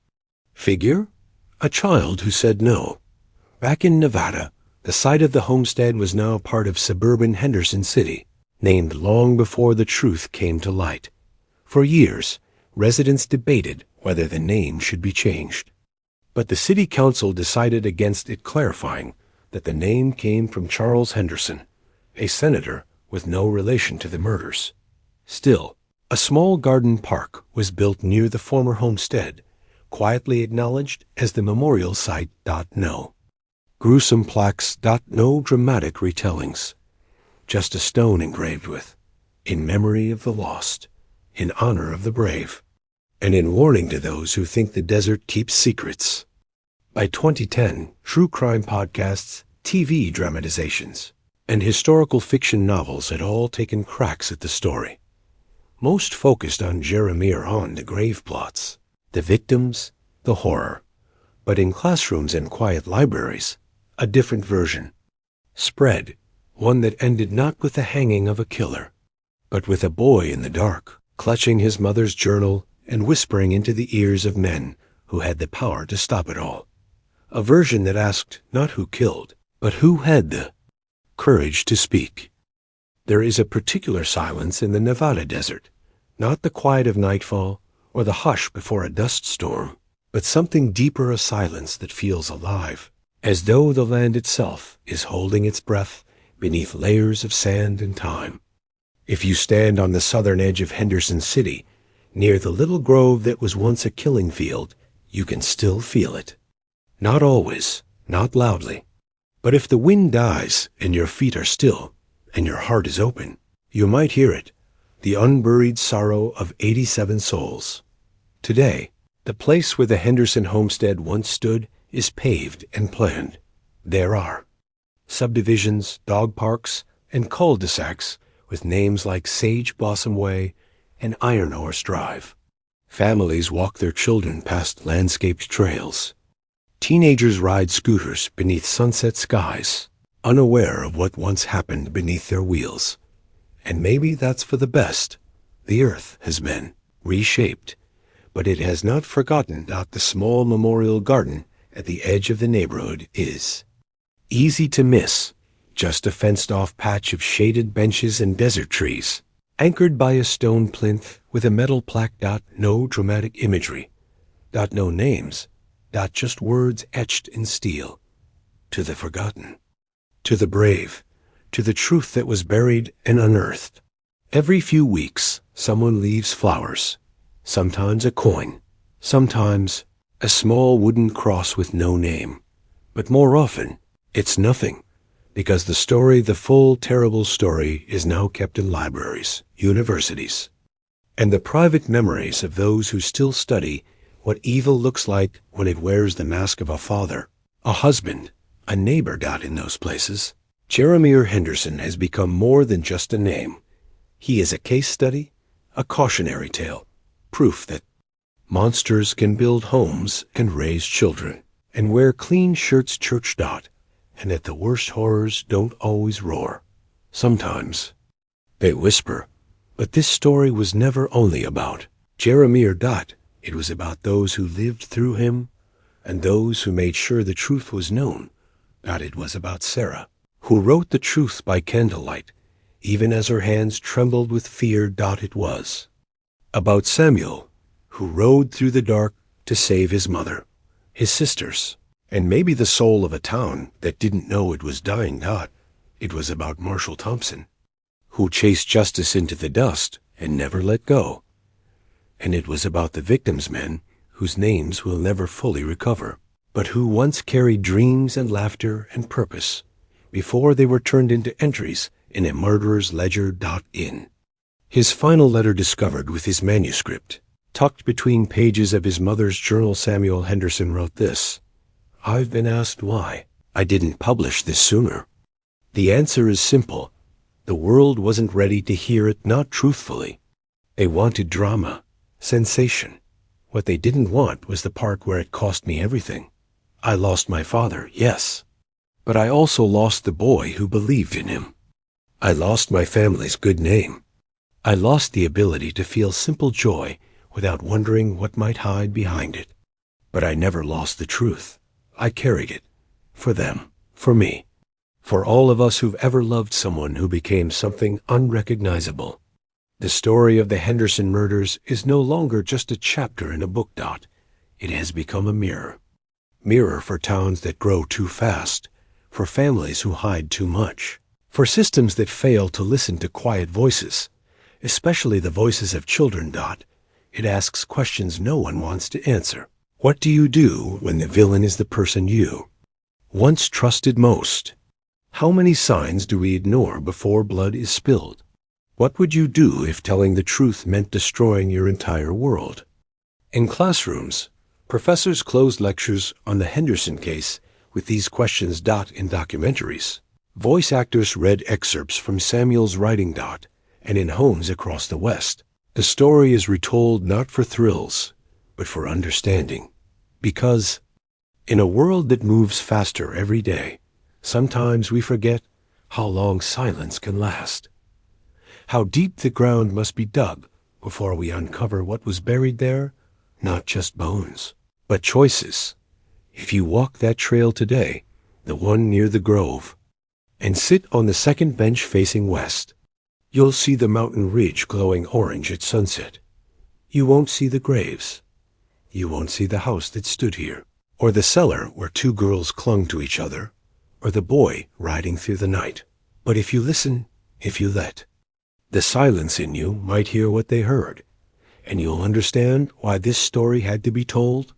figure? A child who said no. Back in Nevada, the site of the homestead was now part of suburban Henderson City, named long before the truth came to light. For years, residents debated whether the name should be changed. But the city council decided against it, clarifying that the name came from Charles Henderson, a senator with no relation to the murders. Still, a small garden park was built near the former homestead, quietly acknowledged as the memorial site. No. Gruesome plaques. No dramatic retellings. Just a stone engraved with, "In memory of the lost, in honor of the brave," and in warning to those who think the desert keeps secrets. By 2010, true crime podcasts, TV dramatizations, and historical fiction novels had all taken cracks at the story. Most focused on the grave plots, the victims, the horror. But in classrooms and quiet libraries, a different version spread, one that ended not with the hanging of a killer, but with a boy in the dark, clutching his mother's journal and whispering into the ears of men who had the power to stop it all. A version that asked not who killed, but who had the courage to speak. There is a particular silence in the Nevada desert, not the quiet of nightfall or the hush before a dust storm, but something deeper, a silence that feels alive, as though the land itself is holding its breath beneath layers of sand and time. If you stand on the southern edge of Henderson City, near the little grove that was once a killing field, you can still feel it. Not always, not loudly, but if the wind dies and your feet are still and your heart is open, you might hear it, the unburied sorrow of 87 souls. Today, the place where the Henderson homestead once stood is paved and planned. There are subdivisions, dog parks, and cul-de-sacs with names like Sage Blossom Way and Iron Horse Drive. Families walk their children past landscaped trails. Teenagers ride scooters beneath sunset skies, unaware of what once happened beneath their wheels. And maybe that's for the best. The earth has been reshaped, but it has not forgotten that the small memorial garden at the edge of the neighborhood is easy to miss, just a fenced-off patch of shaded benches and desert trees, anchored by a stone plinth with a metal plaque. No dramatic imagery. No names. Just words etched in steel. To the forgotten. To the brave. To the truth that was buried and unearthed. Every few weeks, someone leaves flowers. Sometimes a coin. Sometimes a small wooden cross with no name. But more often, it's nothing. Because the story, the full, terrible story, is now kept in libraries, universities, and the private memories of those who still study what evil looks like when it wears the mask of a father, a husband, a neighbor. In those places, Jeremiah Henderson has become more than just a name. He is a case study, a cautionary tale, proof that monsters can build homes, can raise children, and wear clean shirts. And that the worst horrors don't always roar. Sometimes they whisper. But this story was never only about Jeremiah. It was about those who lived through him and those who made sure the truth was known. It was about Sarah, who wrote the truth by candlelight, even as her hands trembled with fear. It was about Samuel, who rode through the dark to save his mother, his sisters, and maybe the soul of a town that didn't know it was dying. It was about Marshall Thompson, who chased justice into the dust and never let go. And it was about the victims' men whose names we'll never fully recover, but who once carried dreams and laughter and purpose before they were turned into entries in a murderer's ledger. In his final letter discovered with his manuscript, tucked between pages of his mother's journal, Samuel Henderson wrote this: "I've been asked why I didn't publish this sooner. The answer is simple. The world wasn't ready to hear it, not truthfully. They wanted drama, sensation. What they didn't want was the part where it cost me everything. I lost my father, yes, but I also lost the boy who believed in him. I lost my family's good name. I lost the ability to feel simple joy without wondering what might hide behind it. But I never lost the truth. I carried it. For them. For me. For all of us who've ever loved someone who became something unrecognizable. The story of the Henderson murders is no longer just a chapter in a book. It has become a mirror. Mirror for towns that grow too fast. For families who hide too much. For systems that fail to listen to quiet voices. Especially the voices of children. It asks questions no one wants to answer. What do you do when the villain is the person you once trusted most. How many signs do we ignore before blood is spilled? What would you do if telling the truth meant destroying your entire world? In classrooms, professors closed lectures on the Henderson case with these questions. In documentaries, voice actors read excerpts from Samuel's writing. And in homes across the West, the story is retold not for thrills, but for understanding. Because in a world that moves faster every day, sometimes we forget how long silence can last. How deep the ground must be dug before we uncover what was buried there, not just bones, but choices. If you walk that trail today, the one near the grove, and sit on the second bench facing west, you'll see the mountain ridge glowing orange at sunset. You won't see the graves. You won't see the house that stood here, or the cellar where two girls clung to each other, or the boy riding through the night. But if you listen, if you let, the silence in you might hear what they heard, and you'll understand why this story had to be told.